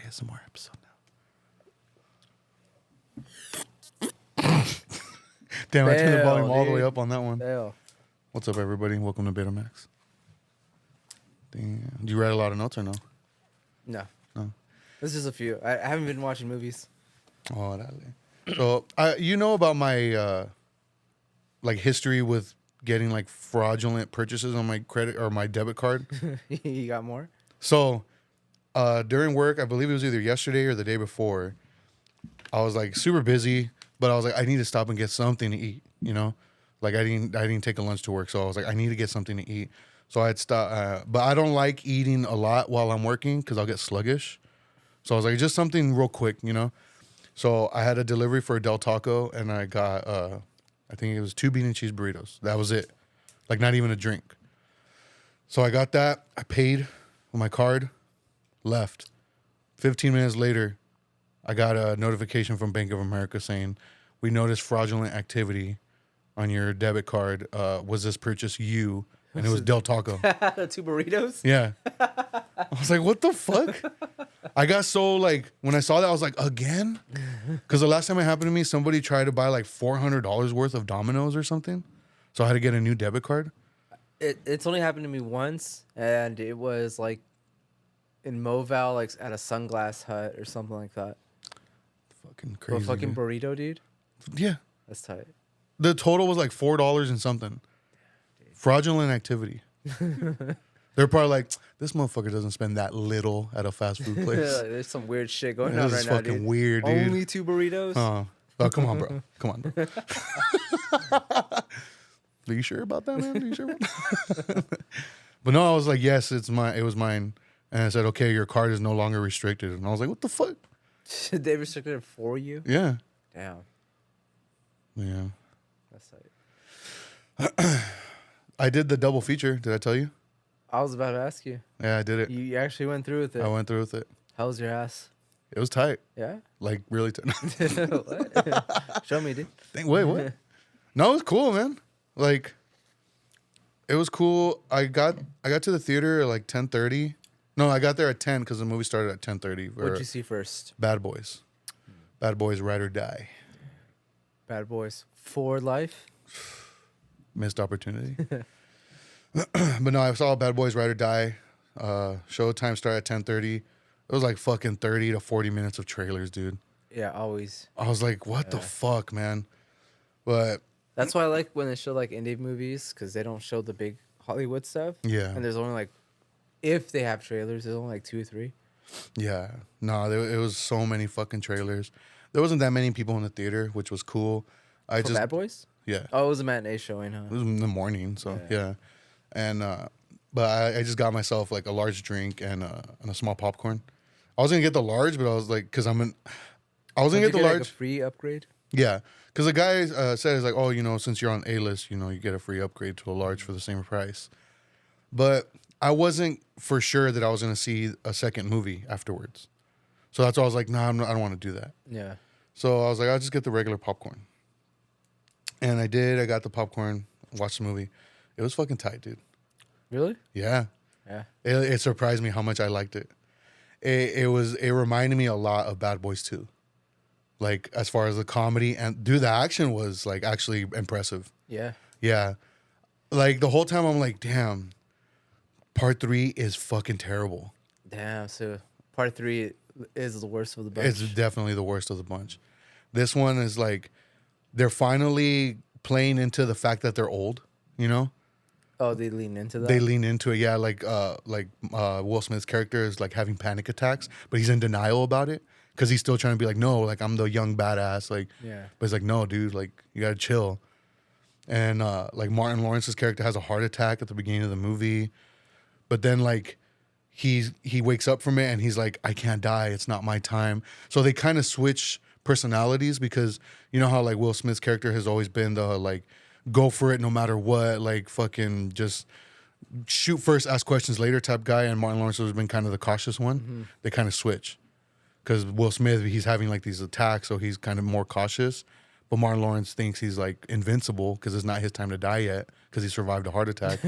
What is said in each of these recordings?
ASMR episode now. Damn, I turned the volume all the way up on that one. Fail. What's up, everybody? Welcome to Betamax. Damn. Did you write a lot of notes or no? No. No. There's just a few. I haven't been watching movies. Oh, that. So, you know about my like history with getting like fraudulent purchases on my credit or my debit card. You got more? So, during work, I believe it was either yesterday or the day before, I was like super busy, but I was like, I need to stop and get something to eat, you know? Like I didn't take a lunch to work, so I was like, I need to get something to eat. So I'd stop, but I don't like eating a lot while I'm working because I'll get sluggish. So I was like, just something real quick, you know? So I had a delivery for a Del Taco, and I got, I think it was 2 bean and cheese burritos. That was it. Like not even a drink. So I got that. I paid with my card, left. 15 minutes later, I got a notification from Bank of America saying, we noticed fraudulent activity on your debit card. Was this purchase you? And it was Del Taco. 2 burritos? Yeah. I was like, what the fuck? I got so like, when I saw that, I was like, again? Because the last time it happened to me, somebody tried to buy like $400 worth of Domino's or something. So I had to get a new debit card. It's only happened to me once, and it was like in Moval, like at a Sunglass Hut or something like that. Fucking crazy. A fucking dude. burrito, dude? Yeah. That's tight. The total was like $4 and something. Fraudulent activity. They're probably like, this motherfucker doesn't spend that little at a fast food place. There's some weird shit going on This right is now, fucking dude. weird, dude. Only 2 burritos? Oh, come on, bro. Come on. Are you sure about that, man? Are you sure about that? But no, I was like, yes, it was mine. And I said, okay, your card is no longer restricted. And I was like, what the fuck? They restricted it for you? Yeah. Damn. Yeah. That's tight. I did the double feature. Did I tell you? I was about to ask you. Yeah, I did it. You actually went through with it. I went through with it. How was your ass? It was tight. Yeah? Like, really tight. What? Show me, dude. Wait, what? No, it was cool, man. Like, it was cool. I got to the theater at like 10:30. No, I got there at 10 because the movie started at 10:30. What'd you see first? Bad Boys. Bad Boys Ride or Die. Bad Boys for Life? Missed opportunity. But no, I saw Bad Boys Ride or Die. Showtime started at 10:30. It was like fucking 30 to 40 minutes of trailers, dude. Yeah, always. I was like, what the fuck, man? But That's why I like when they show like indie movies, because they don't show the big Hollywood stuff. yeah. And there's only like, if they have trailers, there's only like 2 or 3. Yeah. No, it was so many fucking trailers. There wasn't that many people in the theater, which was cool. For Bad Boys? Yeah. Oh, it was a matinee showing, huh? It was in the morning, so yeah. And but I just got myself like a large drink and a small popcorn. I was gonna get the large, but I was like, because I was gonna get the large. Like a free upgrade? Yeah, because the guy said, it's like, oh, you know, since you're on A-list, you know, you get a free upgrade to a large for the same price. But I wasn't for sure that I was gonna see a second movie afterwards. So that's why I was like, nah, I don't want to do that. Yeah. So I was like, I'll just get the regular popcorn. And I did. I got the popcorn, watched the movie. It was fucking tight, dude. Really? Yeah. Yeah. It surprised me how much I liked it. It reminded me a lot of Bad Boys 2. Like, as far as the comedy, and dude, the action was like actually impressive. Yeah. Yeah. Like the whole time I'm like, damn, part 3 is fucking terrible. Damn. So part 3 is the worst of the bunch. It's definitely the worst of the bunch. This one is like, they're finally playing into the fact that they're old, you know? Oh, they lean into that? They lean into it, yeah. Like Will Smith's character is like having panic attacks, but he's in denial about it because he's still trying to be like, no, like I'm the young badass, like. Yeah. But he's like, no, dude, like you gotta chill. And like Martin Lawrence's character has a heart attack at the beginning of the movie, but then like he wakes up from it and he's like, I can't die, it's not my time. So they kind of switch personalities because you know how like Will Smith's character has always been the like go for it no matter what, like fucking just shoot first, ask questions later type guy, and Martin Lawrence has been kind of the cautious one. Mm-hmm. They kind of switch because Will Smith, he's having like these attacks, so he's kind of more cautious, but Martin Lawrence thinks he's like invincible because it's not his time to die yet because he survived a heart attack.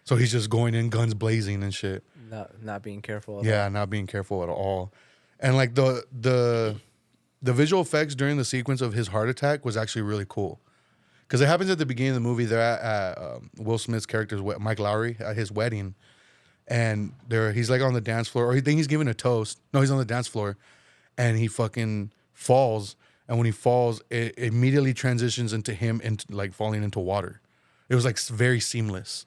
So he's just going in guns blazing and shit. Not being careful at all. Yeah, not being careful at all. And like the visual effects during the sequence of his heart attack was actually really cool. Because it happens at the beginning of the movie. They're at Will Smith's character's, Mike Lowry, at his wedding. And he's like on the dance floor. Or I think he's giving a toast. No, he's on the dance floor. And he fucking falls. And when he falls, it immediately transitions into him into like falling into water. It was like very seamless.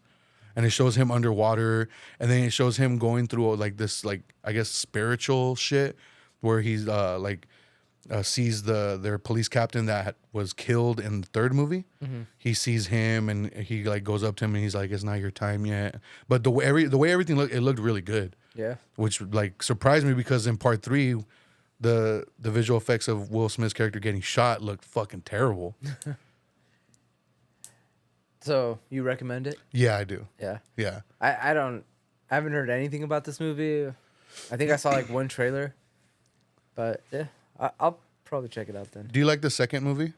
And it shows him underwater. And then it shows him going through like this, like, I guess, spiritual shit. Where he's sees their police captain that was killed in the third movie. Mm-hmm. He sees him and he like goes up to him and he's like, "It's not your time yet." But the way everything looked, it looked really good. Yeah, which like surprised me because in part 3, the visual effects of Will Smith's character getting shot looked fucking terrible. So you recommend it? Yeah, I do. Yeah, yeah. I haven't heard anything about this movie. I think I saw like one trailer, but yeah. I'll probably check it out then. Do you like the second movie?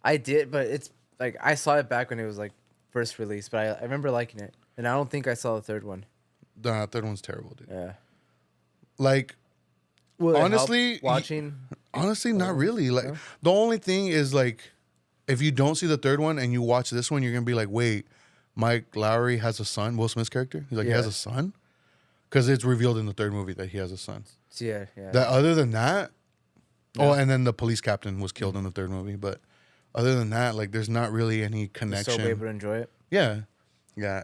I did, but it's like I saw it back when it was like first released, but I remember liking it, and I don't think I saw the third one. The third one's terrible, dude. Yeah. Like, honestly, honestly, not really. Like, the only thing is like, if you don't see the third one and you watch this one, you're gonna be like, wait, Mike Lowry has a son. Will Smith's character. He's like, he has a son, because it's revealed in the third movie that he has a son. Yeah. That other than that. Oh, and then the police captain was killed in the third movie. But other than that, like, there's not really any connection. Still be able to enjoy it. Yeah.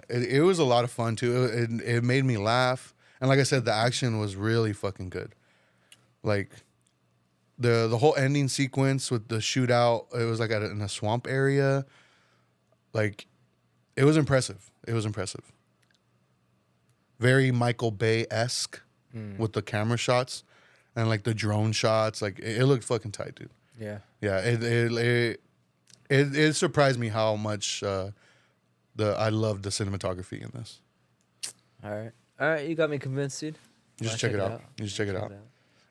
It was a lot of fun too. It made me laugh, and like I said, the action was really fucking good. Like the whole ending sequence with the shootout. It was like in a swamp area. Like, it was impressive. Very Michael Bay-esque with the camera shots. And like the drone shots, like it looked fucking tight, dude. Yeah. It surprised me how much I loved the cinematography in this. All right, you got me convinced, dude. You just check it out.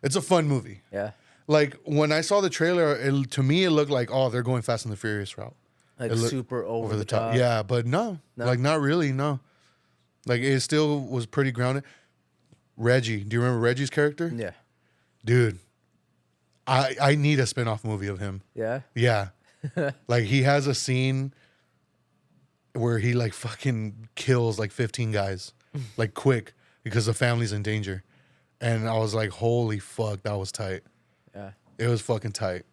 It's a fun movie. Yeah. Like, when I saw the trailer, to me it looked like, oh, they're going Fast and the Furious route. Like super over the top. Yeah, but no, like not really. No, like it still was pretty grounded. Reggie, do you remember Reggie's character? Yeah. Dude, I need a spin-off movie of him. Yeah? Yeah. Like, he has a scene where he, like, fucking kills, like, 15 guys. Like, quick, because the family's in danger. And I was like, holy fuck, that was tight. Yeah. It was fucking tight.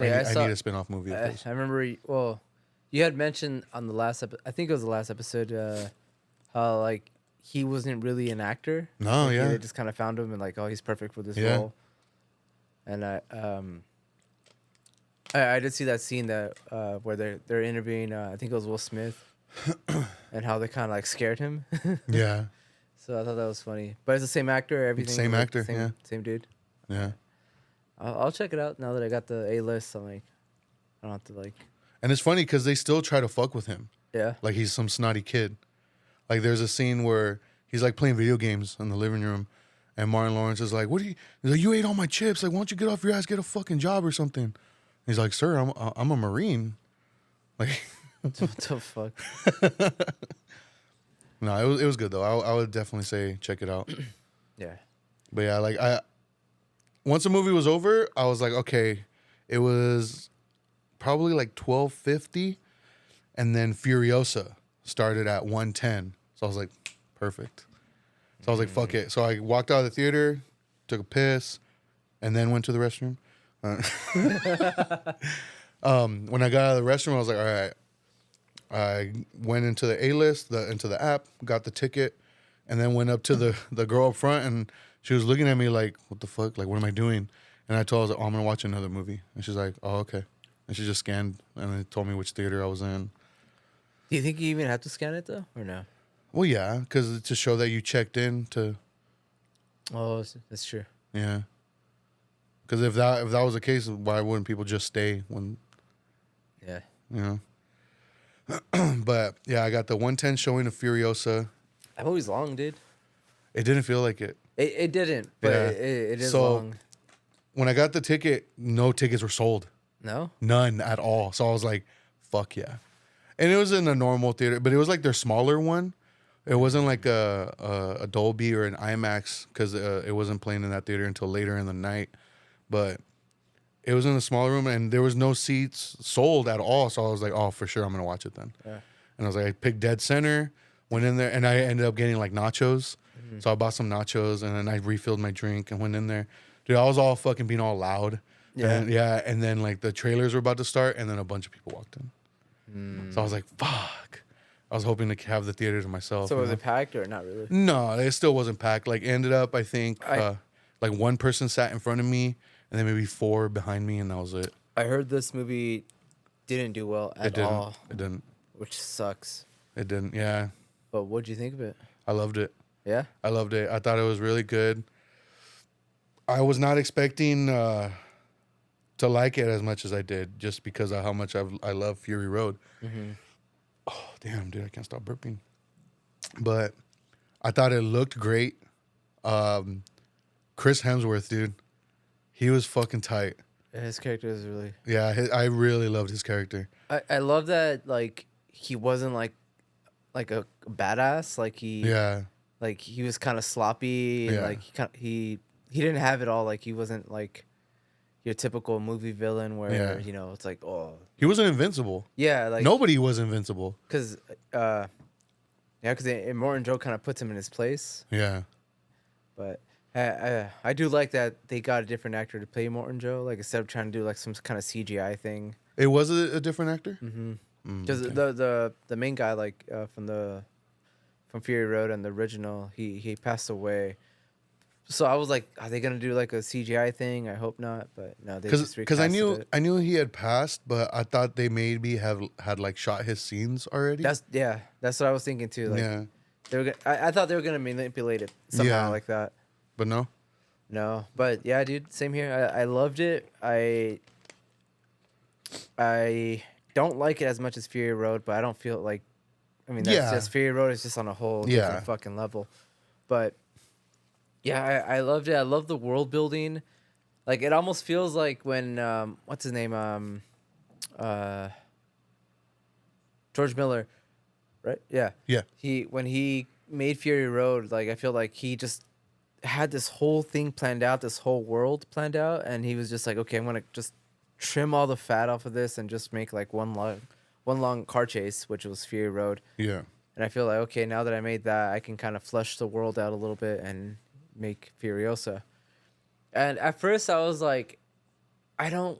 Yeah, I need a spin-off movie of this. I remember, you had mentioned on the last episode, I think it was the last episode, how, like, he wasn't really an actor. No, like, yeah. They just kind of found him and like, oh, he's perfect for this role. And I did see that scene that where they're interviewing. I think it was Will Smith, and how they kind of like scared him. Yeah. So I thought that was funny. But it's the same actor. Everything. Same like, actor. Same dude. Yeah. I'll check it out now that I got the A-list. I'm like, I don't have to like. And it's funny because they still try to fuck with him. Yeah. Like, he's some snotty kid. Like, there's a scene where he's like playing video games in the living room, and Martin Lawrence is like, he's like, you ate all my chips. Like, why don't you get off your ass, get a fucking job or something? He's like, sir, I'm a Marine. Like, what the fuck? No, it was good though. I would definitely say check it out. Yeah. But yeah, like, once the movie was over, I was like, okay, it was probably like 12:50, and then Furiosa started at 1:10. So I was like, perfect. So I was like, fuck it. So I walked out of the theater, took a piss, and then went to the restroom. When I got out of the restroom, I was like, all right. I went into the A-list, into the app, got the ticket, and then went up to the girl up front, and she was looking at me like, what the fuck? Like, what am I doing? And I told her, I was like, oh, I'm going to watch another movie. And she's like, oh, okay. And she just scanned and then told me which theater I was in. Do you think you even have to scan it though, or no? Well, yeah, because to show that you checked in to. Oh, that's true. Yeah. Because if that was the case, why wouldn't people just stay when? Yeah. You know. But yeah, I got the 1:10 showing of Furiosa. That movie's long, dude. It didn't feel like it. It didn't, but Yeah. it is So, long. When I got the ticket, no tickets were sold. No? None at all. So I was like, fuck yeah. And it was in a normal theater, but it was like their smaller one. It wasn't like a Dolby or an IMAX because it wasn't playing in that theater until later in the night. But it was in a small room and there was no seats sold at all. So I was like, oh, for sure, I'm going to watch it then. Yeah. And I was like, I picked dead center, went in there, and I ended up getting like nachos. Mm-hmm. So I bought some nachos and then I refilled my drink and went in there. Dude, I was all fucking being all loud. Yeah. And then like the trailers were about to start and then a bunch of people walked in. So I was like, fuck. I was hoping to have the theater to myself. So was it packed or not really? No, it still wasn't packed. Like ended up, I think, like one person sat in front of me and then maybe 4 behind me and that was it. I heard this movie didn't do well at all. It didn't. Which sucks. It didn't. Yeah. But what'd you think of it? I loved it. Yeah? I loved it. I thought it was really good. I was not expecting to like it as much as I did just because of how much I love Fury Road. Mm-hmm. Oh, damn, dude, I can't stop burping. But I thought it looked great. Chris Hemsworth, dude, he was fucking tight. His character is really... Yeah, I really loved his character. I love that, like, he wasn't, like a badass. Like, he was kind of sloppy. Yeah. Like, he didn't have it all. Like, he wasn't, like, your typical movie villain where, you know, it's like, oh... He wasn't invincible. Yeah, like... Nobody was invincible. Because, because Immortan Joe kind of puts him in his place. Yeah. But I do like that they got a different actor to play Immortan Joe. Like, instead of trying to do, like, some kind of CGI thing. It was a different actor? Mm-hmm. Because Okay. the main guy, like, from Fury Road and the original, he passed away. So I was like, are they gonna do like a CGI thing? I hope not, but no, they just Because I recasted it. knew he had passed, but I thought they maybe had like shot his scenes already. That's what I was thinking too. Like, yeah, they were. I thought they were gonna manipulate it somehow like that. but no. No, but yeah, dude, same here. I loved it. I don't like it as much as Fury Road, but I don't feel like. I mean, that's just Fury Road is just on a whole different fucking level, but. Yeah, I loved it. I love the world building. Like, it almost feels like when what's his name? George Miller, right? Yeah. Yeah. When he made Fury Road, like, I feel like he just had this whole thing planned out, this whole world planned out, and he was just like, okay, I'm gonna just trim all the fat off of this and just make like one long car chase, which was Fury Road. Yeah. And I feel like, okay, now that I made that, I can kind of flesh the world out a little bit and make Furiosa. And at first I was like, I don't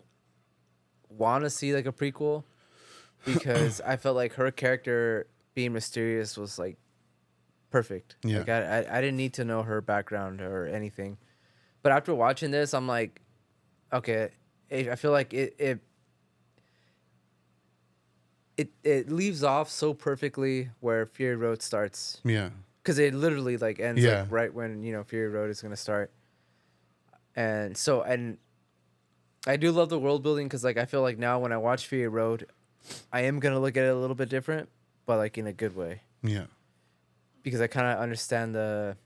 want to see like a prequel because I felt like her character being mysterious was like perfect. Yeah. Like I didn't need to know her background or anything. But after watching this, I'm like, okay, I feel like it leaves off so perfectly where Fury Road starts. Yeah. Because it literally like ends like right when, you know, Fury Road is gonna start. And so, and I do love the world building because like I feel like now when I watch Fury Road, I am gonna look at it a little bit different, but like in a good way. Yeah. Because I kind of understand the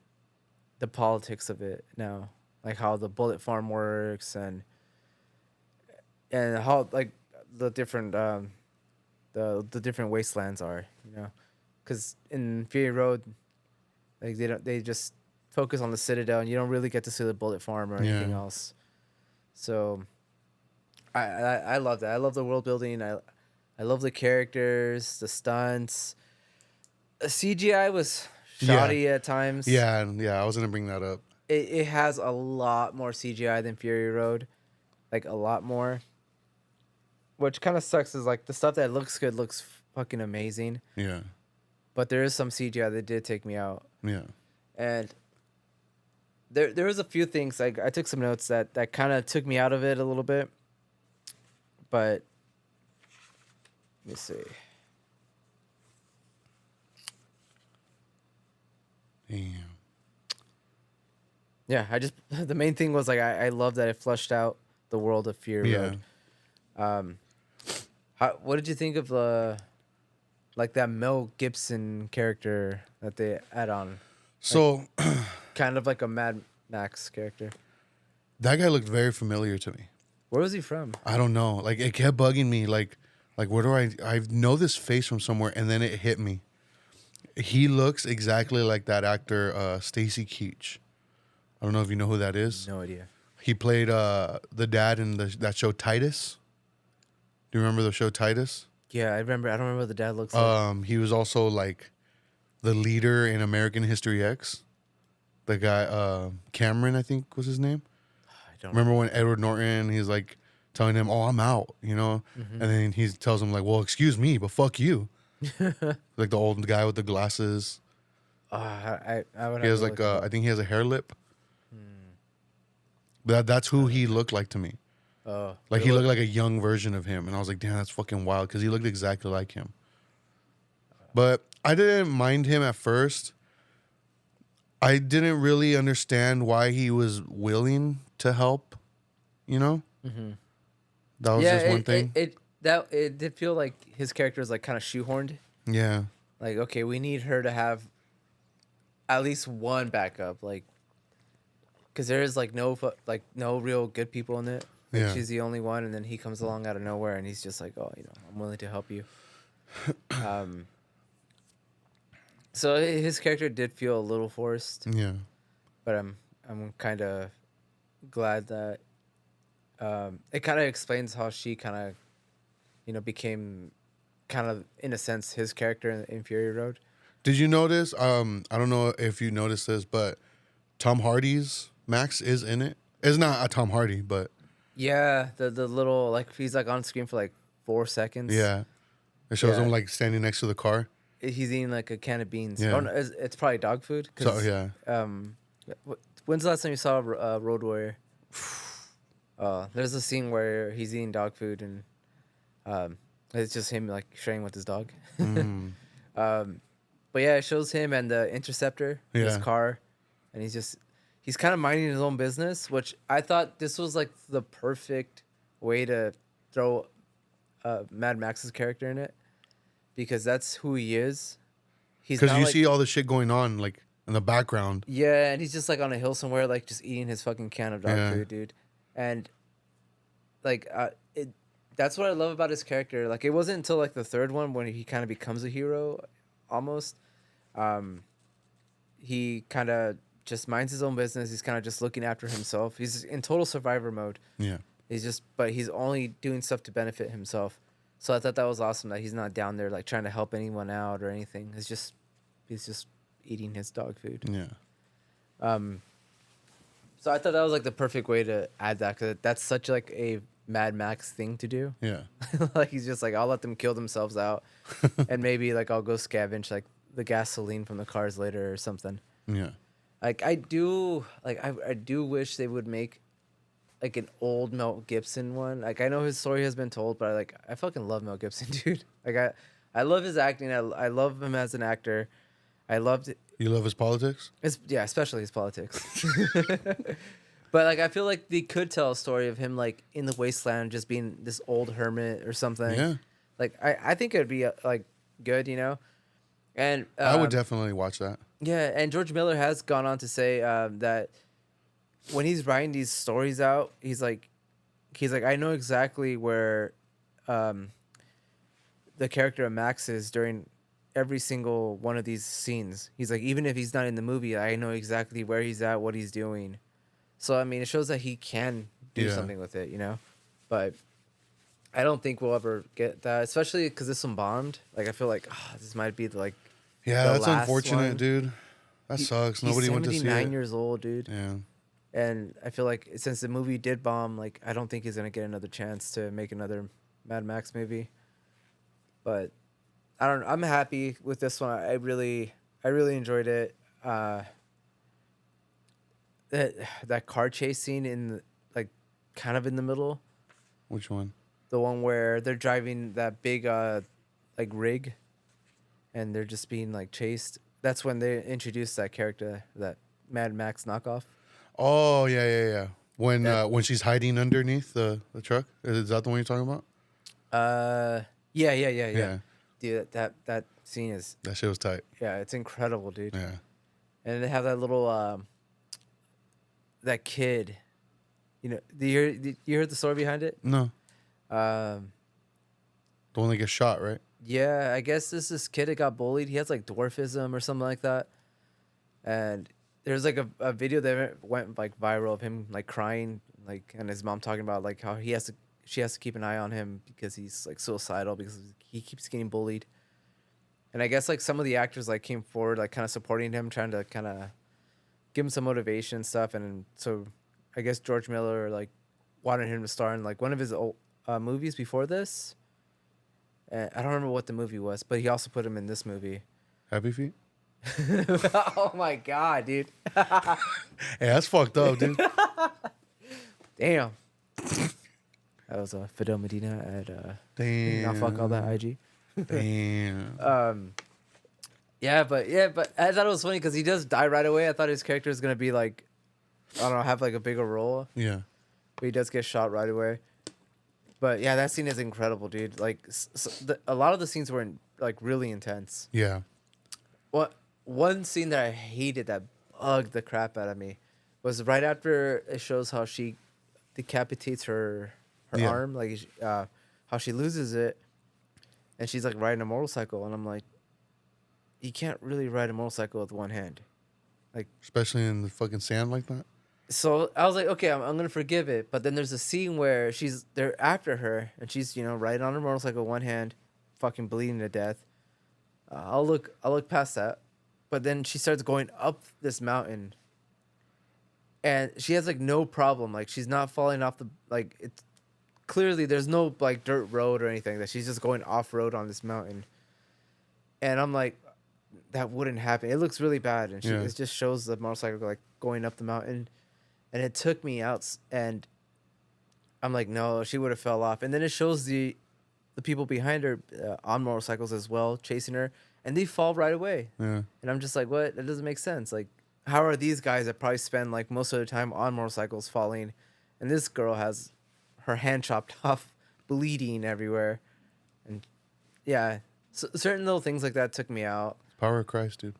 politics of it now, like how the bullet farm works and how like the different the different wastelands are, you know, because in Fury Road. Like they just focus on the Citadel, and you don't really get to see the bullet farm or anything else. So, I love that. I love the world building. I love the characters, the stunts. The CGI was shoddy at times. Yeah. I was gonna bring that up. It has a lot more CGI than Fury Road, like a lot more. Which kind of sucks. Is like the stuff that looks good looks fucking amazing. Yeah. But there is some CGI that did take me out. Yeah. And there was a few things, like I took some notes that kind of took me out of it a little bit. But let me see. Damn. Yeah, the main thing was like I love that it flushed out the world of Fury Road. What did you think of the like that Mel Gibson character that they add on? So, like, kind of like a Mad Max character. That guy looked very familiar to me. Where was he from? I don't know. Like it kept bugging me. Like where do I know this face from somewhere? And then it hit me. He looks exactly like that actor, Stacy Keach. I don't know if you know who that is. No idea. He played the dad in that show Titus. Do you remember the show Titus? Yeah, I remember. I don't remember what the dad looks like. He was also like the leader in American History X. The guy, Cameron, I think was his name. I don't Remember when Edward Norton, he's like telling him, "Oh, I'm out," you know, and then he tells him like, "Well, excuse me, but fuck you." Like the old guy with the glasses. I would He have has to like, look him up. I think he has a hair lip. That's who he looked like to me. Oh, Like he looked like a young version of him, and I was like, damn, that's fucking wild because he looked exactly like him. But I didn't mind him at first. I didn't really understand why he was willing to help. You know, that was just one thing. It did feel like his character was like kind of shoehorned. Yeah, Like, okay, we need her to have at least one backup, like, because there is like no real good people in it. Like, Yeah. she's the only one, and then he comes along out of nowhere, and he's just like, oh, I'm willing to help you. So his character did feel a little forced, yeah, but I'm kind of glad that it kind of explains how she kind of became kind of in a sense his character in Fury Road. Did you notice? I don't know if you noticed this, but Tom Hardy's Max is in it. It's not a Tom Hardy, but Yeah, the little like he's like on screen for like 4 seconds. yeah, it shows Yeah. him like standing next to the car. He's eating like a can of beans. Yeah. Oh, no, it's probably dog food. So yeah, When's the last time you saw Road Warrior? There's a scene where he's eating dog food and it's just him like sharing with his dog. But yeah, it shows him and the Interceptor, his Yeah. car, and he's kind of minding his own business, which I thought this was like the perfect way to throw Mad Max's character in it, because that's who he is. He's because not you like, see all the shit going on like in the background. yeah, and he's just like on a hill somewhere, like just eating his fucking can of dog Yeah. food, dude. And like, that's what I love about his character. Like, it wasn't until like the third one when he kind of becomes a hero, almost. He kind of just minds his own business. He's kind of just looking after himself. He's in total survivor mode. Yeah, But he's only doing stuff to benefit himself. So I thought that was awesome that he's not down there like trying to help anyone out or anything. He's just eating his dog food. yeah, So I thought that was like the perfect way to add that, because that's such like a Mad Max thing to do. yeah, Like he's just like, I'll let them kill themselves out, and maybe like I'll go scavenge like the gasoline from the cars later or something. yeah. Like I do wish they would make like an old Mel Gibson one. Like I know his story has been told, but I fucking love Mel Gibson, dude. Like I love his acting. I love him as an actor. I loved it. You love his politics? Especially his politics. But like I feel like they could tell a story of him like in the wasteland just being this old hermit or something. Yeah, Like I think it'd be like good, And I would definitely watch that. yeah, and George Miller has gone on to say that when he's writing these stories out, he's like I know exactly where the character of Max is during every single one of these scenes. He's like, even if he's not in the movie, I know exactly where he's at, what he's doing. So I mean, it shows that he can do Yeah. something with it, But I don't think we'll ever get that, especially because this one bombed. Like I feel like this might be the Yeah, that's last unfortunate, one. dude. That sucks. Nobody went to see it. He's 79 years old, dude. Yeah, And I feel like since the movie did bomb, like I don't think he's gonna get another chance to make another Mad Max movie. But I don't. I'm happy with this one. I really enjoyed it. That car chase scene like kind of in the middle, which one? the one where they're driving that big like rig, and they're just being like chased. That's when they introduced that character, that Mad Max knockoff. Oh yeah. When she's hiding underneath the truck, is that the one you're talking about? Yeah. Yeah. Dude, that scene is, That shit was tight. yeah, it's incredible, dude. Yeah. And they have that little that kid. Do you hear the story behind it? No, Um, the one that gets shot, right? Yeah, I guess this kid that got bullied. He has like dwarfism or something like that. And there's like a video that went like viral of him like crying, like, and his mom talking about like how she has to keep an eye on him because he's like suicidal because he keeps getting bullied. And I guess like some of the actors like came forward like kind of supporting him, trying to kind of give him some motivation and stuff. And so I guess George Miller like wanted him to star in like one of his old movies before this. I don't remember what the movie was, but he also put him in this movie. Happy Feet. Oh my god, dude! Hey, that's fucked up, dude. Damn. That was Fidel Medina at Damn. not fuck all that IG. Damn. Yeah, but I thought it was funny because he does die right away. I thought his character was gonna be like, I don't know, have like a bigger role, Yeah. but he does get shot right away. But yeah, that scene is incredible, dude. Like, a lot of the scenes were like really intense. Yeah. What one scene that I hated that bugged the crap out of me was right after it shows how she decapitates her Yeah. arm, like how she loses it, and she's like riding a motorcycle, and I'm like, you can't really ride a motorcycle with one hand. Like, Especially in the fucking sand like that. so I was like, okay, I'm gonna forgive it. But then there's a scene where they're after her, and she's riding on her motorcycle with one hand, fucking bleeding to death. I'll look past that, but then she starts going up this mountain, and she has like no problem, like she's not falling off the like it's clearly there's no like dirt road or anything that she's just going off road on this mountain, and I'm like, that wouldn't happen. It looks really bad, and it just shows the motorcycle like going up the mountain, and it took me out, and I'm like, no, she would have fell off, and then it shows the people behind her on motorcycles as well, chasing her, and they fall right away. Yeah. And I'm just like, what? That doesn't make sense. Like, how are these guys that probably spend like most of their time on motorcycles falling, and this girl has her hand chopped off, bleeding everywhere, and yeah, certain little things like that took me out. Power of Christ, dude.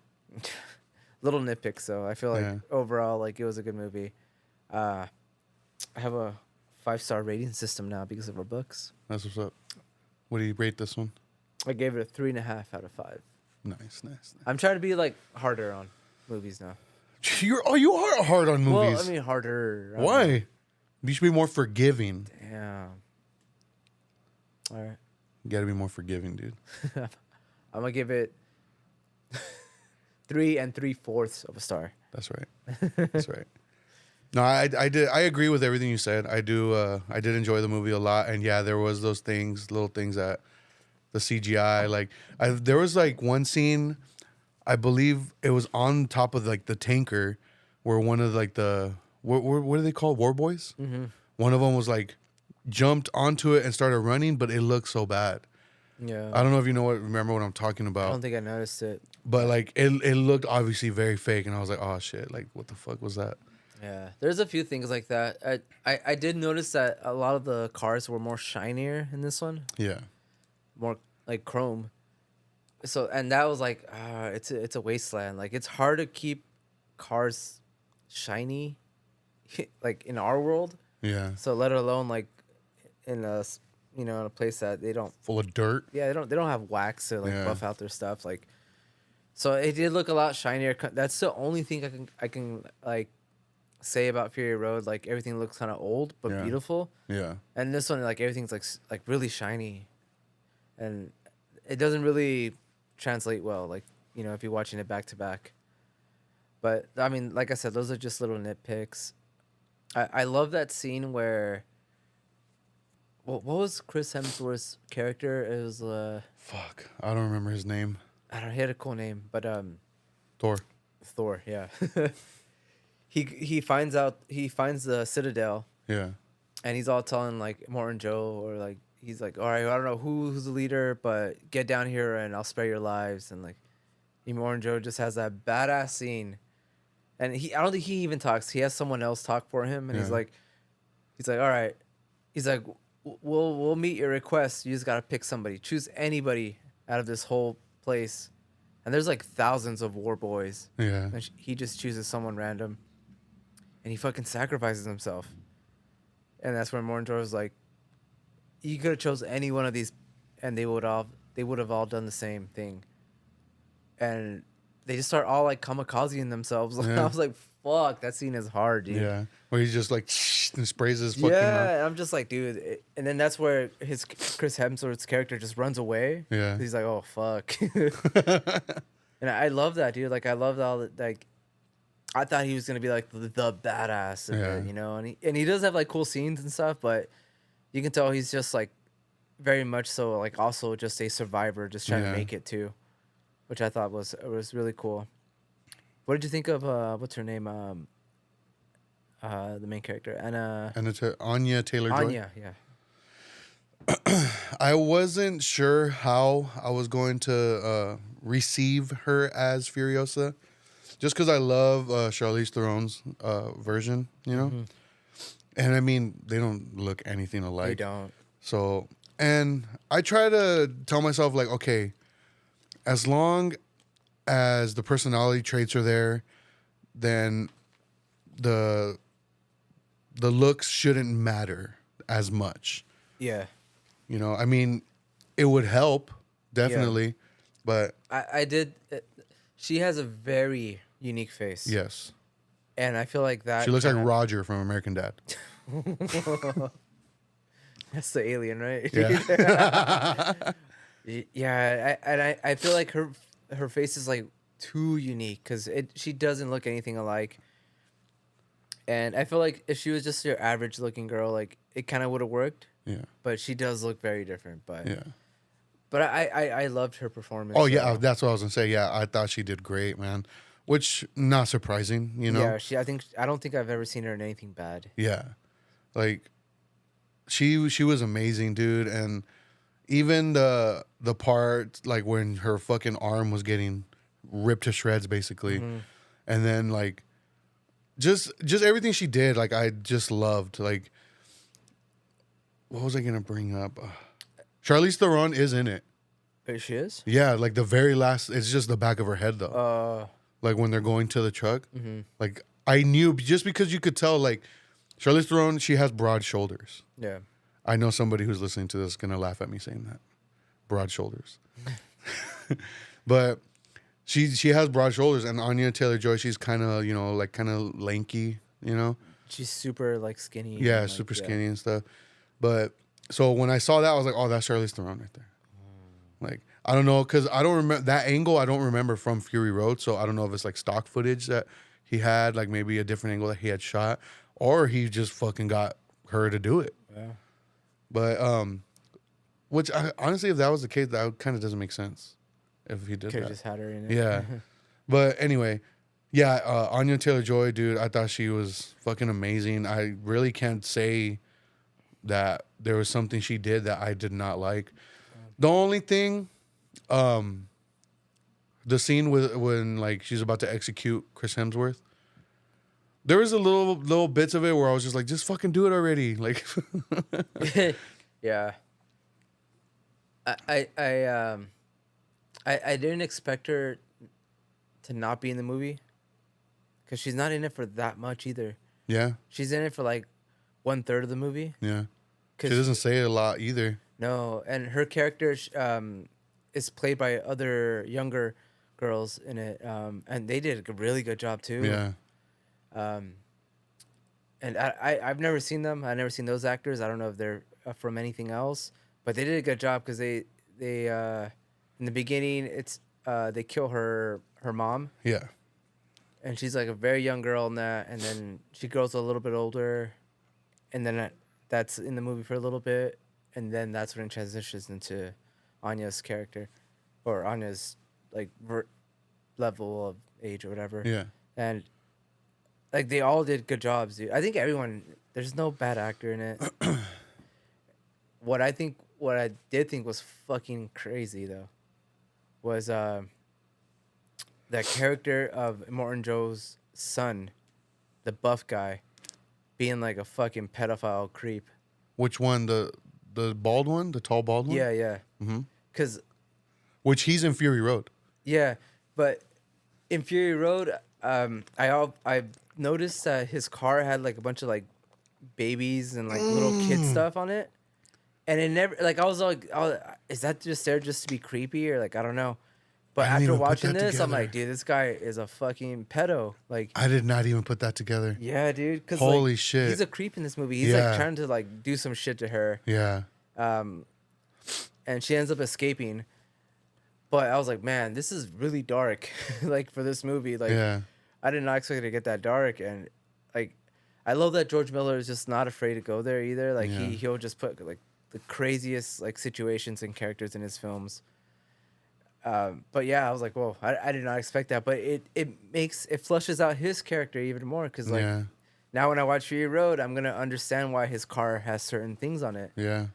Little nitpicks, though. I feel like overall, like it was a good movie. I have a 5-star rating system now because of our books. That's what's up. What do you rate this one? I gave it a 3.5 out of 5. Nice. I'm trying to be like harder on movies now. You are hard on movies. Well, I mean harder. Why? You should be more forgiving. Damn. All right. You gotta be more forgiving, dude. I'm gonna give it 3 3/4 of a star. That's right. That's right. No, I did. I agree with everything you said. I do. I did enjoy the movie a lot, and yeah, there was those things, little things that the CGI. Like, there was like one scene, I believe it was on top of like the tanker, where one of like the what are they called? War boys. Mm-hmm. One of them was like jumped onto it and started running, but it looked so bad. Yeah. I don't know if you remember what I'm talking about. I don't think I noticed it. But like it looked obviously very fake, and I was like, oh shit, like what the fuck was that? Yeah, there's a few things like that. I did notice that a lot of the cars were more shinier in this one, Yeah. more like chrome. So, and that was like, it's a wasteland. Like, it's hard to keep cars shiny, like in our world. Yeah. So let alone like in in a place that they don't. Full of dirt. Yeah, they don't have wax to like Yeah. buff out their stuff. Like, so it did look a lot shinier. That's the only thing I can like say about Fury Road. Like, everything looks kind of old but Yeah. beautiful. Yeah. And this one, like, everything's like really shiny, and it doesn't really translate well. Like, if you're watching it back to back. But I mean, like I said, those are just little nitpicks. I love that scene where. What was Chris Hemsworth's character? It was Fuck. I don't remember his name. I don't know, he had a cool name, but Thor. Yeah. he finds the Citadel, Yeah. and he's all telling like Morton Joe, or like he's like, all right, I don't know who's the leader, but get down here and I'll spare your lives. And like Morton Joe just has that badass scene, and I don't think he even talks. He has someone else talk for him, and Yeah. he's like, all right, he's like, we'll meet your request. You just gotta pick somebody, choose anybody out of this whole place, and there's like thousands of war boys. Yeah. And he just chooses someone random, and he fucking sacrifices himself. And that's where Morton Joe was like, you could have chose any one of these, and they would all they would have all done the same thing, and they just start all like kamikazing themselves. I Yeah. was like, "Fuck, that scene is hard, dude." Yeah. Where he's just like and sprays his fucking mouth. Yeah, I'm just like, dude. And then that's where Chris Hemsworth's character just runs away. Yeah. He's like, "Oh fuck," and I love that, dude. Like, I love all that. Like, I thought he was gonna be like the badass of Yeah. it, you know. And he does have like cool scenes and stuff, but you can tell he's just like very much so like also just a survivor, just trying to Yeah. make it too, which I thought was really cool. What did you think of what's her name? The main character, Anna. And it's Anya Taylor-Joy. Anya, yeah. I wasn't sure how I was going to receive her as Furiosa, just because I love Charlize Theron's version, you know. And I mean, they don't look anything alike. They don't. So, and I try to tell myself like, okay, as long as the personality traits are there, then the looks shouldn't matter as much. Yeah. You know, I mean, it would help definitely, but I did. She has a very unique face. yes, And I feel like that. she looks like Roger from American Dad. That's the alien, right? Yeah. Yeah. I feel like her face is like too unique because she doesn't look anything alike. And I feel like if she was just your average looking girl, like it kind of would have worked. Yeah. But she does look very different. But Yeah. But I loved her performance. Oh yeah, that's what I was gonna say. Yeah, I thought she did great, man. Which not surprising, you know. Yeah, I don't think I've ever seen her in anything bad. Yeah, like she was amazing, dude, and even the part like when her fucking arm was getting ripped to shreds, basically, and then like just everything she did, like I just loved. Like, what was I gonna bring up? Charlize Theron is in it. Wait, she is? Yeah, like the very last. It's just the back of her head though. Like when they're going to the truck. Like I knew just because you could tell. Like Charlize Theron, she has broad shoulders. Yeah. I know somebody who's listening to this is gonna laugh at me saying that. Broad shoulders. But she has broad shoulders, and Anya Taylor-Joy, she's kind of kind of lanky, you know. She's super like skinny. Yeah, and, super skinny and stuff. But so when I saw that, I was like, oh, that's Charlize Theron right there. Like, I don't know, because I don't remember that angle. I don't remember from Fury Road, so I don't know if it's like stock footage that he had, like maybe a different angle that he had shot, or he just fucking got her to do it. Yeah. But which honestly, if that was the case, that kind of doesn't make sense. If he did Could that, have just had her in it. yeah. But anyway, yeah, Anya Taylor-Joy, dude, I thought she was fucking amazing. I really can't say that there was something she did that I did not like. The only thing, the scene when like she's about to execute Chris Hemsworth, there was a little bits of it where I was just like, just fucking do it already. Like, Yeah. I didn't expect her to not be in the movie because she's not in it for that much either. yeah, She's in it for like 1/3 of the movie. yeah. She 'Cause- doesn't say a lot either. No, and her character is played by other younger girls in it, and they did a really good job too. Yeah, And I've never seen them. I've never seen those actors. I don't know if they're from anything else, but they did a good job because they in the beginning they kill her mom, yeah, and she's like a very young girl in that, and then she grows a little bit older, and then that's in the movie for a little bit, and then that's when it transitions into Anya's character, or Anya's like level of age or whatever. yeah. And like they all did good jobs, dude. I think everyone. There's no bad actor in it. What I did think was fucking crazy though, was that character of Morton Joe's son, the buff guy, being like a fucking pedophile creep. Which one? The bald one, the tall bald one. Yeah, yeah. Mm-hmm. Cause Which he's in Fury Road. yeah, but in Fury Road, I noticed that his car had like a bunch of like babies and like little kid stuff on it, and it never like I was like is that just there just to be creepy or like I don't know. But I didn't after even put watching that this, I'm like, together. dude, this guy is a fucking pedo. Like, I did not even put that together. yeah, dude, because Holy like shit. he's a creep in this movie. He's like Yeah. trying to like do some shit to her, Yeah. and she ends up escaping. But I was like, man, this is really dark, like for this movie. Like, Yeah. I did not expect it to get that dark, and like, I love that George Miller is just not afraid to go there either. Like Yeah. he'll just put like the craziest like situations and characters in his films. But yeah, I was like, whoa, I did not expect that. But it flushes out his character even more because like Yeah. now when I watch Fury Road, I'm gonna understand why his car has certain things on it. Yeah.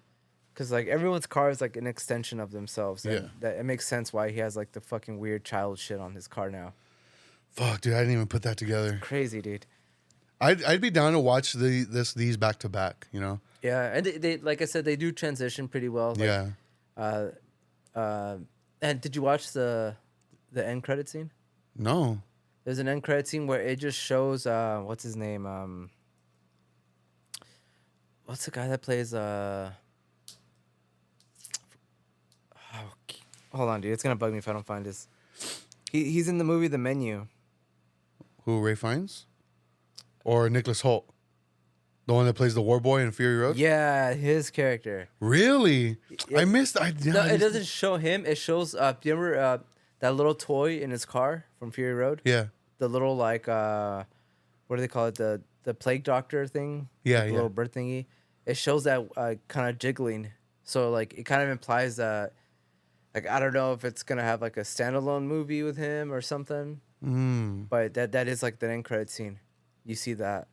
Because like everyone's car is like an extension of themselves. And Yeah. that it makes sense why he has like the fucking weird child shit on his car now. Fuck, dude, I didn't even put that together. Crazy, dude. I'd be down to watch these back to back, you know? Yeah, and they like I said, they do transition pretty well. Like, Yeah. And did you watch the end credit scene? No. There's an end credit scene where it just shows what's his name? What's the guy that plays hold on, dude. It's gonna bug me if I don't find this. He's in the movie The Menu. Who, Ray Fiennes? Or Nicholas Hoult? The one that plays the war boy in Fury Road? Yeah, his character. Really? I missed. No, it doesn't show him. It shows. Do you remember that little toy in his car from Fury Road? Yeah. The little like what do they call it? The plague doctor thing. Yeah, Like the yeah. little bird thingy. It shows that kind of jiggling. So like it kind of implies that like I don't know if it's gonna have like a standalone movie with him or something. But that is like the end credit scene. You see that.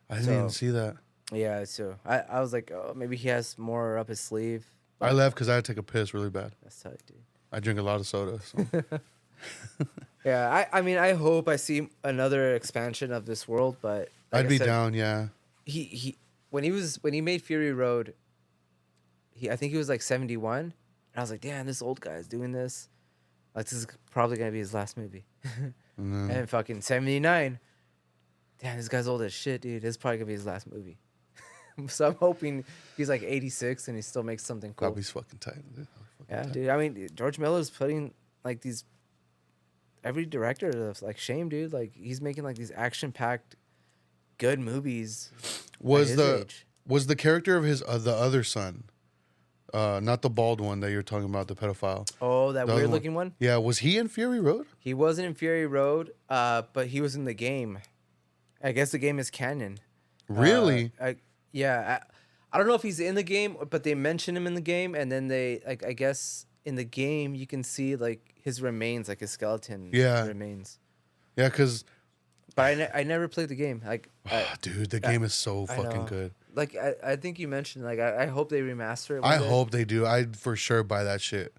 I didn't even see that. Yeah, so I was like, oh, maybe he has more up his sleeve. I left because I had to take a piss really bad. That's tight, dude. I drink a lot of soda. So. Yeah, I mean, I hope I see another expansion of this world, but like I'd I be said, down, yeah. He when he made Fury Road, I think he was like 71, and I was like, damn, this old guy is doing this. Like this is probably gonna be his last movie. And fucking 79. Damn, this guy's old as shit, dude. This is probably gonna be his last movie. So I'm hoping he's like 86 and he still makes something cool. That'd be fucking tight. Yeah, dude. I mean, George Miller's putting like these. Every director is like shame, dude. Like he's making like these action-packed, good movies. Was at his age. the character of his the other son, not the bald one that you're talking about, the pedophile? Oh, that The other weird-looking one. Yeah, was he in Fury Road? He wasn't in Fury Road, but he was in the game. I guess the game is canon. Really? Yeah, I don't know if he's in the game, but they mention him in the game, and then they like I guess in the game you can see like his remains, like his skeleton remains. Yeah, because But I never played the game. Like, dude, the game is so fucking know. good. Like I think you mentioned like I hope they remaster it. one I day. hope they do. I'd for sure buy that shit.